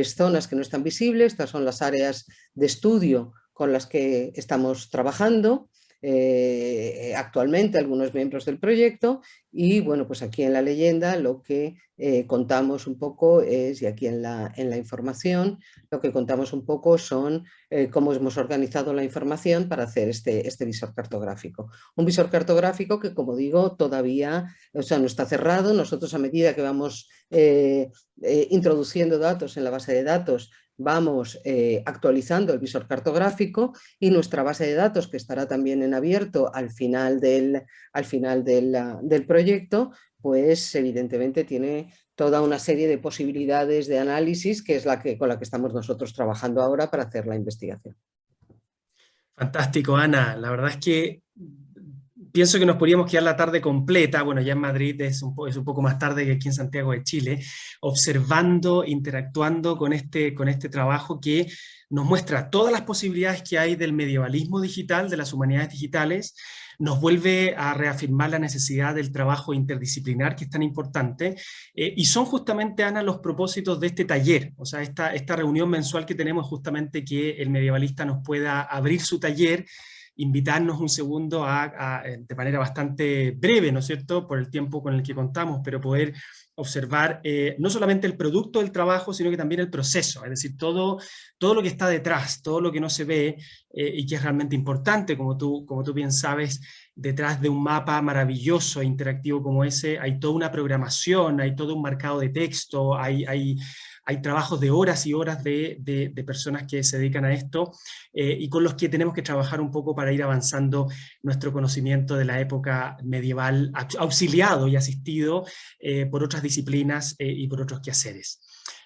zonas que no están visibles. Estas son las áreas de estudio con las que estamos trabajando actualmente algunos miembros del proyecto y bueno, pues aquí en la leyenda lo que contamos un poco es, y aquí en la información, lo que contamos un poco son cómo hemos organizado la información para hacer este visor cartográfico. Un visor cartográfico que, como digo, todavía, o sea, no está cerrado. Nosotros, a medida que vamos introduciendo datos en la base de datos, vamos actualizando el visor cartográfico y nuestra base de datos, que estará también en abierto al final del proyecto, pues evidentemente tiene toda una serie de posibilidades de análisis que es con la que estamos nosotros trabajando ahora para hacer la investigación. Fantástico, Ana. La verdad es que pienso que nos podríamos quedar la tarde completa, bueno, ya en Madrid es un poco más tarde que aquí en Santiago de Chile, observando, interactuando con este trabajo que nos muestra todas las posibilidades que hay del medievalismo digital, de las humanidades digitales, nos vuelve a reafirmar la necesidad del trabajo interdisciplinar que es tan importante, y son justamente, Ana, los propósitos de este taller, o sea, esta reunión mensual que tenemos justamente que el medievalista nos pueda abrir su taller, invitarnos un segundo de manera bastante breve, ¿no es cierto?, por el tiempo con el que contamos, pero poder observar no solamente el producto del trabajo, sino que también el proceso, es decir, todo lo que está detrás, todo lo que no se ve y que es realmente importante, como tú bien sabes, detrás de un mapa maravilloso e interactivo como ese, hay toda una programación, hay todo un marcado de texto, hay trabajos de horas y horas de personas que se dedican a esto y con los que tenemos que trabajar un poco para ir avanzando nuestro conocimiento de la época medieval, auxiliado y asistido por otras disciplinas y por otros quehaceres.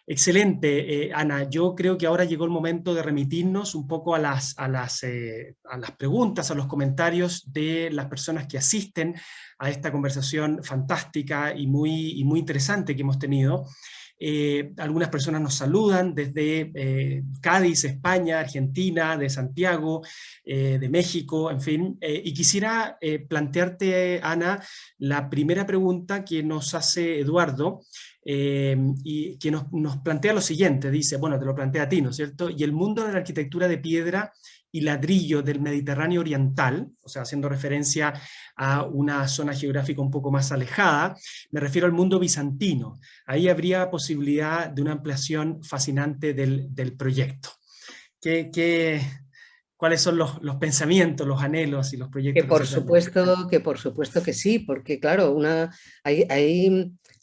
Excelente, Ana. Yo creo que ahora llegó el momento de remitirnos un poco a las preguntas, a los comentarios de las personas que asisten a esta conversación fantástica y muy interesante que hemos tenido. Algunas personas nos saludan desde Cádiz, España, Argentina, de Santiago, de México, en fin. Y quisiera plantearte, Ana, la primera pregunta que nos hace Eduardo, y que nos plantea lo siguiente, dice, bueno, te lo plantea a ti, ¿no es cierto? Y el mundo de la arquitectura de piedra y ladrillo del Mediterráneo oriental, o sea, haciendo referencia a una zona geográfica un poco más alejada, me refiero al mundo bizantino. Ahí habría posibilidad de una ampliación fascinante del proyecto. ¿Cuáles son los pensamientos, los anhelos y los proyectos que se plantean? Que por supuesto que sí, porque claro,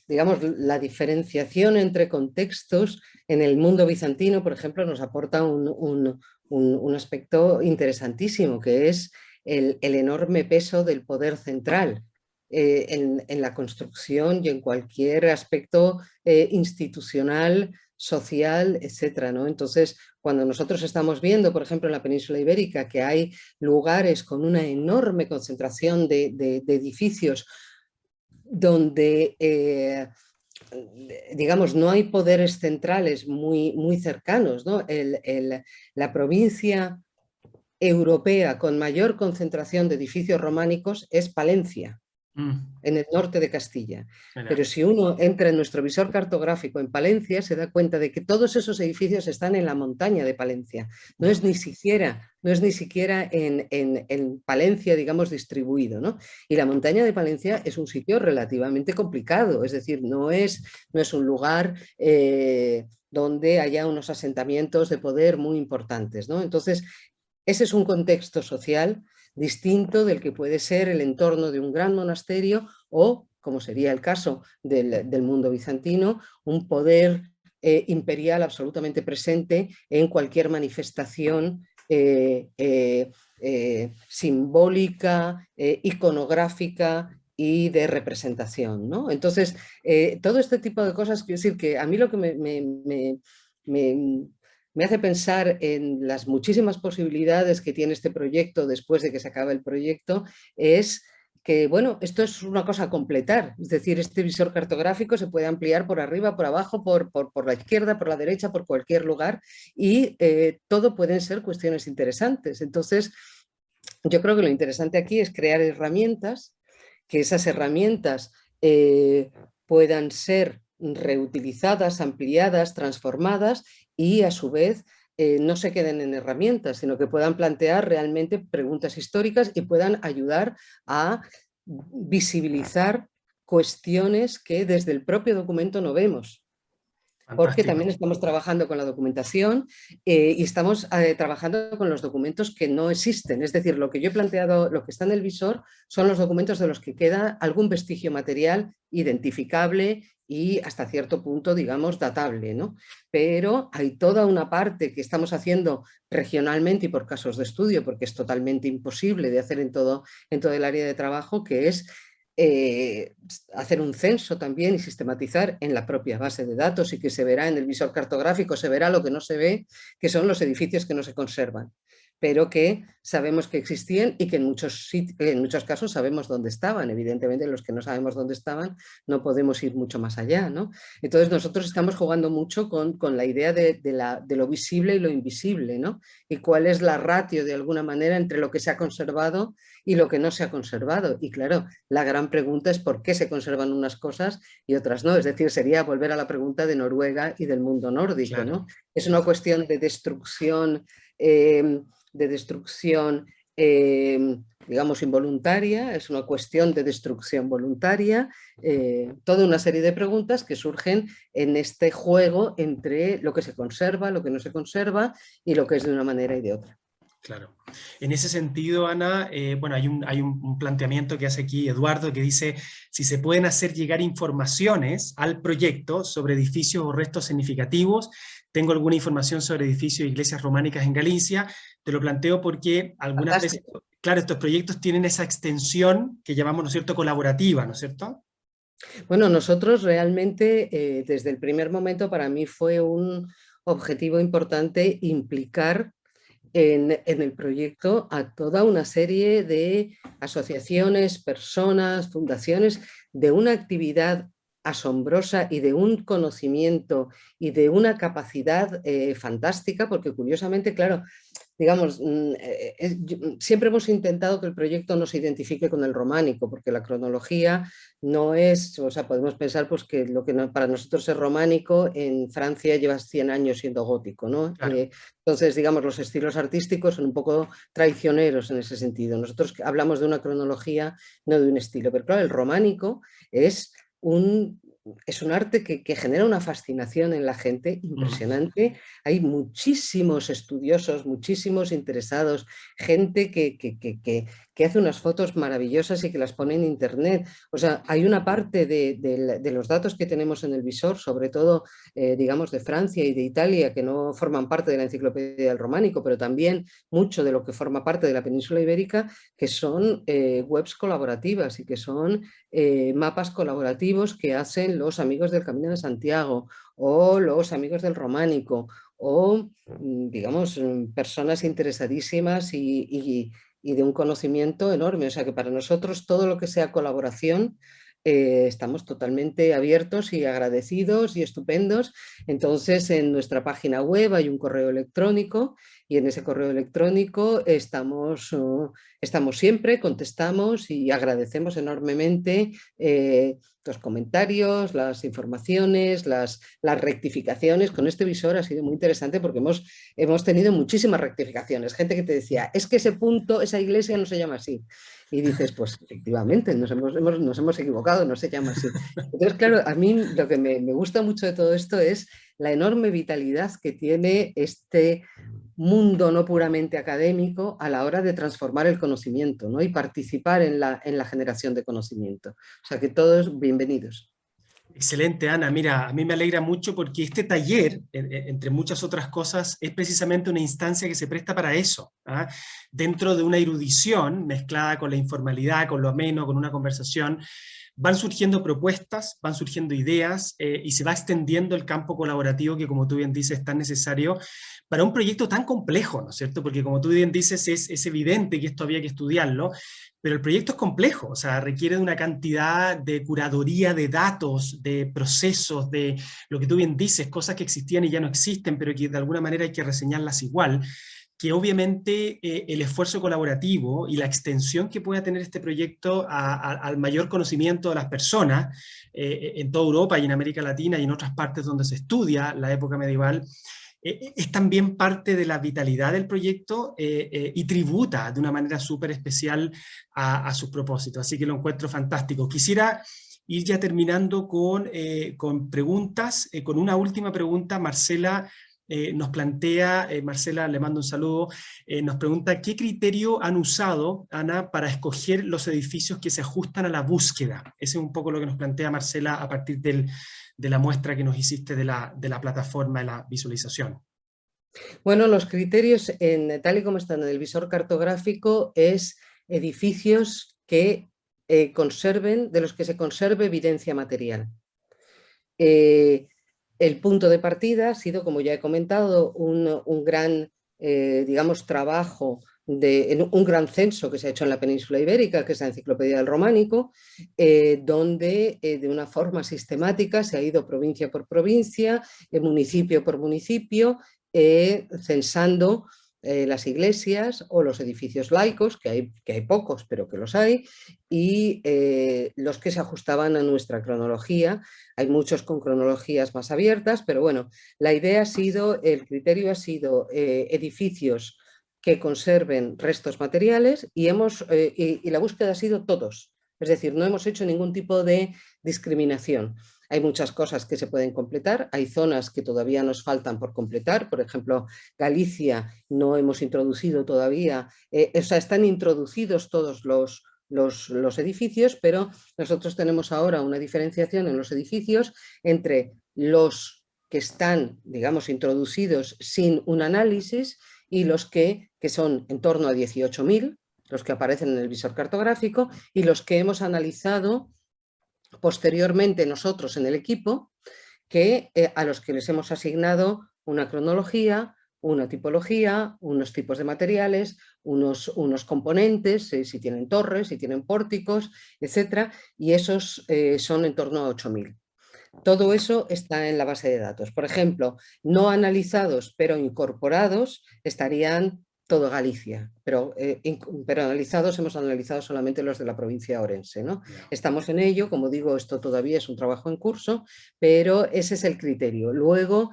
digamos, la diferenciación entre contextos en el mundo bizantino, por ejemplo, nos aporta un aspecto interesantísimo, que es el enorme peso del poder central en la construcción y en cualquier aspecto institucional social, etcétera, ¿no? Entonces, cuando nosotros estamos viendo, por ejemplo, en la península ibérica, que hay lugares con una enorme concentración de edificios donde, digamos, no hay poderes centrales muy cercanos, ¿no? La provincia europea con mayor concentración de edificios románicos es Palencia, en el norte de Castilla. Mira. Pero si uno entra en nuestro visor cartográfico en Palencia, se da cuenta de que todos esos edificios están en la montaña de Palencia. No es ni siquiera en Palencia, digamos, distribuido, ¿no? Y la montaña de Palencia es un sitio relativamente complicado, es decir, no es un lugar donde haya unos asentamientos de poder muy importantes, ¿no? Entonces, ese es un contexto social distinto del que puede ser el entorno de un gran monasterio o, como sería el caso del mundo bizantino, un poder imperial absolutamente presente en cualquier manifestación simbólica, iconográfica y de representación, ¿no? Entonces, todo este tipo de cosas, quiero decir que a mí lo que me hace pensar en las muchísimas posibilidades que tiene este proyecto después de que se acabe el proyecto, es que, bueno, esto es una cosa a completar, es decir, este visor cartográfico se puede ampliar por arriba, por abajo, por la izquierda, por la derecha, por cualquier lugar, y todo pueden ser cuestiones interesantes. Entonces, yo creo que lo interesante aquí es crear herramientas, que esas herramientas puedan ser reutilizadas, ampliadas, transformadas y a su vez no se queden en herramientas, sino que puedan plantear realmente preguntas históricas y puedan ayudar a visibilizar cuestiones que desde el propio documento no vemos. Porque también estamos trabajando con la documentación y estamos trabajando con los documentos que no existen. Es decir, lo que yo he planteado, lo que está en el visor, son los documentos de los que queda algún vestigio material identificable y hasta cierto punto, digamos, datable, ¿no? Pero hay toda una parte que estamos haciendo regionalmente y por casos de estudio, porque es totalmente imposible de hacer en todo el área de trabajo, que es hacer un censo también y sistematizar en la propia base de datos, y que se verá en el visor cartográfico, se verá lo que no se ve, que son los edificios que no se conservan, pero que sabemos que existían y que en muchos casos sabemos dónde estaban. Evidentemente, los que no sabemos dónde estaban no podemos ir mucho más allá, ¿no? Entonces nosotros estamos jugando mucho con la idea de lo visible y lo invisible, ¿no? Y cuál es la ratio de alguna manera entre lo que se ha conservado y lo que no se ha conservado. Y claro, la gran pregunta es por qué se conservan unas cosas y otras no. Es decir, sería volver a la pregunta de Noruega y del mundo nórdico, claro, ¿no? Es una cuestión de destrucción, digamos, involuntaria, es una cuestión de destrucción voluntaria, toda una serie de preguntas que surgen en este juego entre lo que se conserva, lo que no se conserva y lo que es de una manera y de otra. Claro. En ese sentido, Ana, bueno, hay un planteamiento que hace aquí Eduardo que dice si se pueden hacer llegar informaciones al proyecto sobre edificios o restos significativos. Tengo alguna información sobre edificios e iglesias románicas en Galicia. Te lo planteo porque algunas veces, claro, estos proyectos tienen esa extensión que llamamos, ¿no es cierto?, colaborativa, ¿no es cierto? Bueno, nosotros realmente, desde el primer momento, para mí fue un objetivo importante implicar en el proyecto a toda una serie de asociaciones, personas, fundaciones, de una actividad asombrosa y de un conocimiento y de una capacidad fantástica, porque curiosamente, claro, digamos, siempre hemos intentado que el proyecto no se identifique con el románico, porque la cronología no es, o sea, podemos pensar pues, que lo que para nosotros es románico, en Francia lleva 100 años siendo gótico, ¿no? Claro. Entonces, digamos, los estilos artísticos son un poco traicioneros en ese sentido. Nosotros hablamos de una cronología, no de un estilo, pero claro, el románico es un arte que genera una fascinación en la gente impresionante. Hay muchísimos estudiosos, muchísimos interesados, gente que que hace unas fotos maravillosas y que las pone en internet. O sea, hay una parte de los datos que tenemos en el visor, sobre todo, digamos, de Francia y de Italia, que no forman parte de la Enciclopedia del Románico, pero también mucho de lo que forma parte de la península ibérica, que son webs colaborativas y que son mapas colaborativos que hacen los amigos del Camino de Santiago o los amigos del Románico o, digamos, personas interesadísimas y de un conocimiento enorme. O sea que para nosotros todo lo que sea colaboración, estamos totalmente abiertos y agradecidos y estupendos. Entonces, en nuestra página web hay un correo electrónico y en ese correo electrónico estamos siempre, contestamos y agradecemos enormemente los comentarios, las informaciones, las rectificaciones. Con este visor ha sido muy interesante porque hemos tenido muchísimas rectificaciones. Gente que te decía, es que ese punto, esa iglesia no se llama así. Y dices, pues efectivamente, nos hemos equivocado, no se llama así. Entonces, claro, a mí lo que me gusta mucho de todo esto es la enorme vitalidad que tiene este mundo no puramente académico a la hora de transformar el conocimiento, ¿no? Y participar en la generación de conocimiento. O sea que todos bienvenidos. Excelente, Ana. Mira, a mí me alegra mucho porque este taller, entre muchas otras cosas, es precisamente una instancia que se presta para eso, ¿ah? Dentro de una erudición mezclada con la informalidad, con lo ameno, con una conversación, van surgiendo propuestas, van surgiendo ideas y se va extendiendo el campo colaborativo que, como tú bien dices, es tan necesario para un proyecto tan complejo, ¿no es cierto? Porque como tú bien dices, es evidente que esto había que estudiarlo, pero el proyecto es complejo, o sea, requiere de una cantidad de curaduría de datos, de procesos, de lo que tú bien dices, cosas que existían y ya no existen, pero que de alguna manera hay que reseñarlas igual, que obviamente el esfuerzo colaborativo y la extensión que pueda tener este proyecto al mayor conocimiento de las personas en toda Europa y en América Latina y en otras partes donde se estudia la época medieval, es también parte de la vitalidad del proyecto y tributa de una manera súper especial a sus propósitos. Así que lo encuentro fantástico. Quisiera ir ya terminando con preguntas. Con una última pregunta, Marcela nos plantea, Marcela, le mando un saludo, nos pregunta, ¿qué criterio han usado, Ana, para escoger los edificios que se ajustan a la búsqueda? Ese es un poco lo que nos plantea Marcela a partir de la muestra que nos hiciste de la plataforma de la visualización. Bueno, los criterios, tal y como están en el visor cartográfico, es edificios que conserven, de los que se conserve evidencia material. El punto de partida ha sido, como ya he comentado, un gran, digamos, trabajo, un gran censo que se ha hecho en la península ibérica, que es la Enciclopedia del Románico, donde de una forma sistemática se ha ido provincia por provincia, municipio por municipio, censando las iglesias o los edificios laicos, que hay pocos, pero que los hay, y los que se ajustaban a nuestra cronología. Hay muchos con cronologías más abiertas, pero bueno, la idea ha sido, el criterio ha sido edificios que conserven restos materiales y la búsqueda ha sido todos. Es decir, no hemos hecho ningún tipo de discriminación. Hay muchas cosas que se pueden completar, hay zonas que todavía nos faltan por completar, por ejemplo, Galicia no hemos introducido todavía, o sea, están introducidos todos los edificios, pero nosotros tenemos ahora una diferenciación en los edificios entre los que están, digamos, introducidos sin un análisis y los que son en torno a 18.000, los que aparecen en el visor cartográfico, y los que hemos analizado posteriormente nosotros en el equipo, a los que les hemos asignado una cronología, una tipología, unos tipos de materiales, unos componentes, si tienen torres, si tienen pórticos, etcétera, y esos son en torno a 8.000. Todo eso está en la base de datos. Por ejemplo, no analizados pero incorporados estarían todo Galicia, pero analizados hemos analizado solamente los de la provincia de Orense, ¿no? Estamos en ello, como digo, esto todavía es un trabajo en curso, pero ese es el criterio. Luego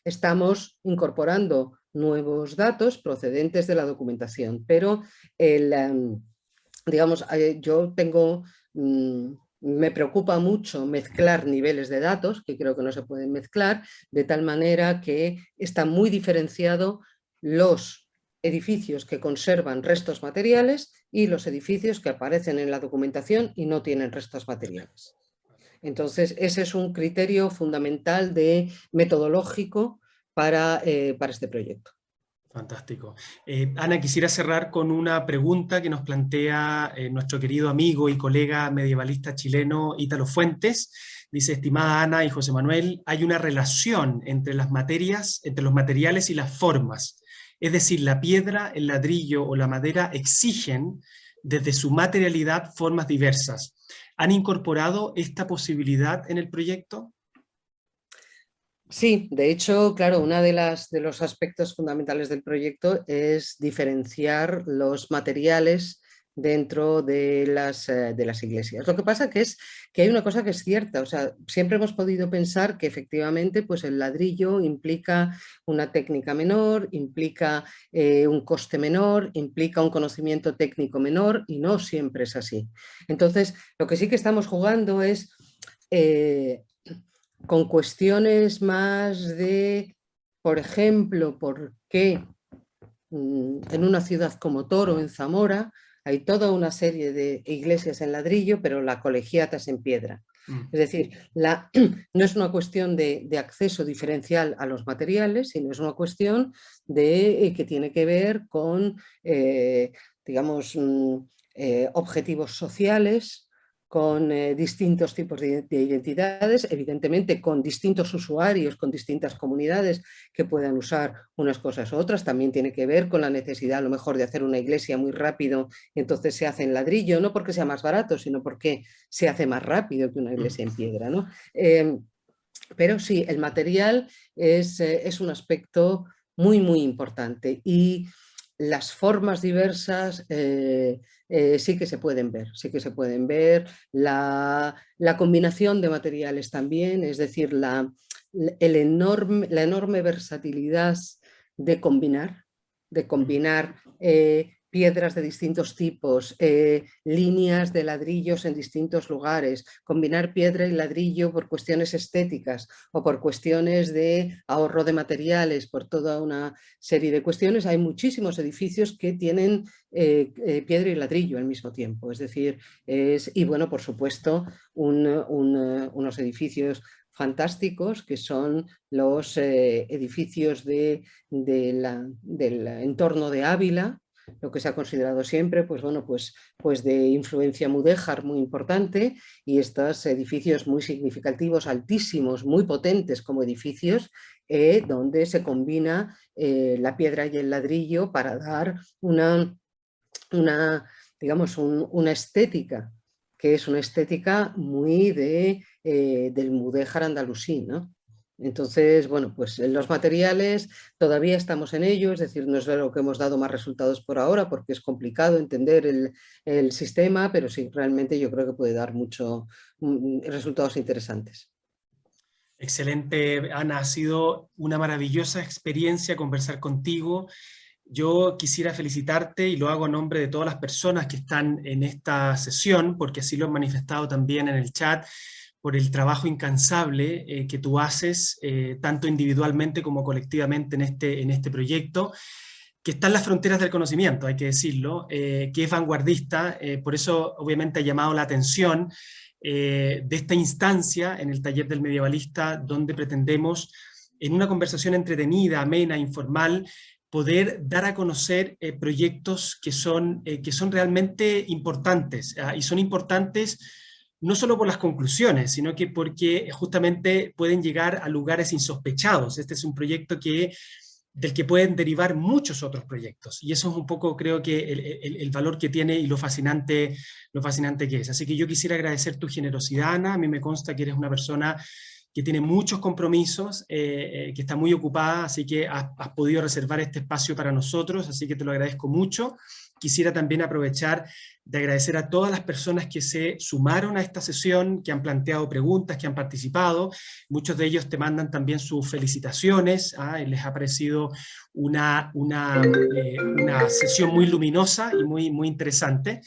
estamos incorporando nuevos datos procedentes de la documentación, pero digamos, yo tengo... me preocupa mucho mezclar niveles de datos, que creo que no se pueden mezclar, de tal manera que está muy diferenciado los edificios que conservan restos materiales y los edificios que aparecen en la documentación y no tienen restos materiales. Entonces, ese es un criterio fundamental metodológico para este proyecto. Fantástico. Ana, quisiera cerrar con una pregunta que nos plantea nuestro querido amigo y colega medievalista chileno Ítalo Fuentes. Dice: estimada Ana y José Manuel, hay una relación entre las materias, entre los materiales y las formas. Es decir, la piedra, el ladrillo o la madera exigen, desde su materialidad, formas diversas. ¿Han incorporado esta posibilidad en el proyecto? Sí, de hecho, claro, uno de los aspectos fundamentales del proyecto es diferenciar los materiales dentro de las iglesias. Lo que pasa es que hay una cosa que es cierta, o sea, siempre hemos podido pensar que efectivamente pues el ladrillo implica una técnica menor, implica un coste menor, implica un conocimiento técnico menor, y no siempre es así. Entonces, lo que sí que estamos jugando es con cuestiones más de, por ejemplo, por qué en una ciudad como Toro, en Zamora, hay toda una serie de iglesias en ladrillo, pero la colegiata es en piedra. Es decir, no es una cuestión de acceso diferencial a los materiales, sino es una cuestión que tiene que ver con, digamos, objetivos sociales, con distintos tipos de identidades, evidentemente con distintos usuarios, con distintas comunidades que puedan usar unas cosas u otras. También tiene que ver con la necesidad a lo mejor de hacer una iglesia muy rápido, y entonces se hace en ladrillo, no porque sea más barato, sino porque se hace más rápido que una iglesia en piedra, ¿no? Pero sí, el material es un aspecto muy, muy importante, y las formas diversas sí que se pueden ver, sí que se pueden ver, la combinación de materiales también, es decir, la enorme versatilidad de combinar piedras de distintos tipos, líneas de ladrillos en distintos lugares, combinar piedra y ladrillo por cuestiones estéticas o por cuestiones de ahorro de materiales, por toda una serie de cuestiones. Hay muchísimos edificios que tienen piedra y ladrillo al mismo tiempo, es decir, y bueno, por supuesto, unos edificios fantásticos que son los edificios del entorno de Ávila, lo que se ha considerado siempre, pues bueno, pues de influencia mudéjar muy importante, y estos edificios muy significativos, altísimos, muy potentes como edificios, donde se combina la piedra y el ladrillo para dar digamos, una estética, que es una estética muy del mudéjar andalusí, ¿no? Entonces, bueno, pues en los materiales todavía estamos en ello, es decir, no es lo que hemos dado más resultados por ahora, porque es complicado entender el sistema, pero sí, realmente yo creo que puede dar resultados interesantes. Excelente, Ana, ha sido una maravillosa experiencia conversar contigo. Yo quisiera felicitarte, y lo hago a nombre de todas las personas que están en esta sesión, porque así lo han manifestado también en el chat, por el trabajo incansable que tú haces, tanto individualmente como colectivamente en este proyecto, que está en las fronteras del conocimiento, hay que decirlo, que es vanguardista, por eso obviamente ha llamado la atención de esta instancia en el taller del medievalista, donde pretendemos, en una conversación entretenida, amena, informal, poder dar a conocer proyectos que son realmente importantes, y son importantes no solo por las conclusiones, sino que porque justamente pueden llegar a lugares insospechados. Este es un proyecto del que pueden derivar muchos otros proyectos, y eso es un poco, creo que, el valor que tiene y lo fascinante que es. Así que yo quisiera agradecer tu generosidad, Ana. A mí me consta que eres una persona que tiene muchos compromisos, que está muy ocupada, así que has podido reservar este espacio para nosotros, así que te lo agradezco mucho. Quisiera también aprovechar de agradecer a todas las personas que se sumaron a esta sesión, que han planteado preguntas, que han participado. Muchos de ellos te mandan también sus felicitaciones, y les ha parecido una sesión muy luminosa y muy, muy interesante.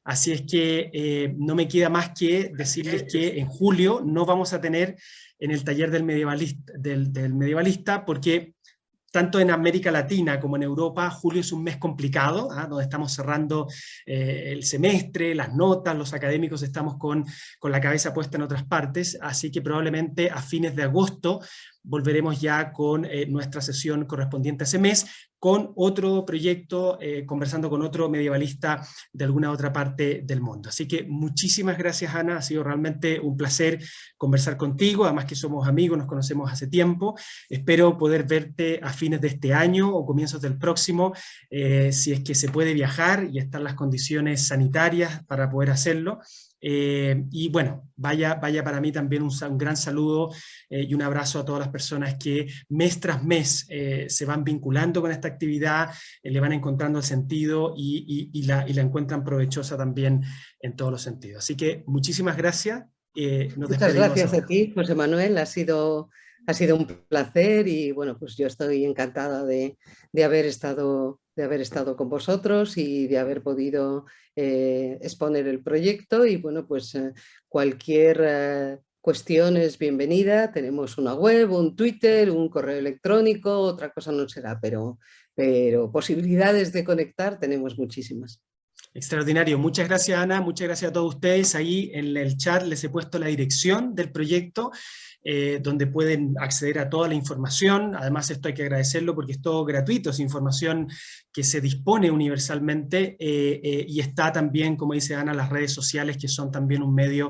Así es que no me queda más que decirles que en julio no vamos a tener en el taller del medievalista porque tanto en América Latina como en Europa, julio es un mes complicado, donde estamos cerrando el semestre, las notas, los académicos estamos con la cabeza puesta en otras partes, así que probablemente a fines de agosto volveremos ya con nuestra sesión correspondiente a ese mes, con otro proyecto, conversando con otro medievalista de alguna otra parte del mundo. Así que muchísimas gracias, Ana, ha sido realmente un placer conversar contigo, además que somos amigos, nos conocemos hace tiempo. Espero poder verte a fines de este año o comienzos del próximo, si es que se puede viajar y están las condiciones sanitarias para poder hacerlo. Y bueno, vaya para mí también un gran saludo y un abrazo a todas las personas que mes tras mes se van vinculando con esta actividad, le van encontrando el sentido y la encuentran provechosa también en todos los sentidos. Así que muchísimas gracias. Nos Muchas gracias ahora. a ti, José Manuel, ha sido un placer y bueno, pues yo estoy encantada de haber estado con vosotros y de haber podido exponer el proyecto y bueno, pues cualquier cuestión es bienvenida. Tenemos una web, un Twitter, un correo electrónico, otra cosa no será, pero posibilidades de conectar tenemos muchísimas. Extraordinario. Muchas gracias, Ana. Muchas gracias a todos ustedes. Ahí en el chat les he puesto la dirección del proyecto, donde pueden acceder a toda la información. Además, esto hay que agradecerlo porque es todo gratuito, es información que se dispone universalmente y está también, como dice Ana, las redes sociales, que son también un medio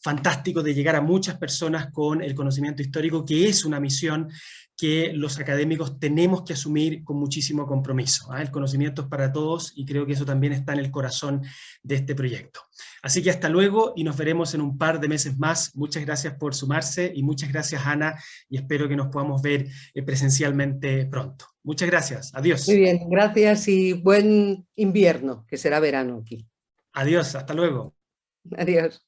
fantástico de llegar a muchas personas con el conocimiento histórico, que es una misión que los académicos tenemos que asumir con muchísimo compromiso. El conocimiento es para todos y creo que eso también está en el corazón de este proyecto. Así que hasta luego y nos veremos en un par de meses más. Muchas gracias por sumarse y muchas gracias, Ana, y espero que nos podamos ver presencialmente pronto. Muchas gracias. Adiós. Muy bien, gracias y buen invierno, que será verano aquí. Adiós, hasta luego. Adiós.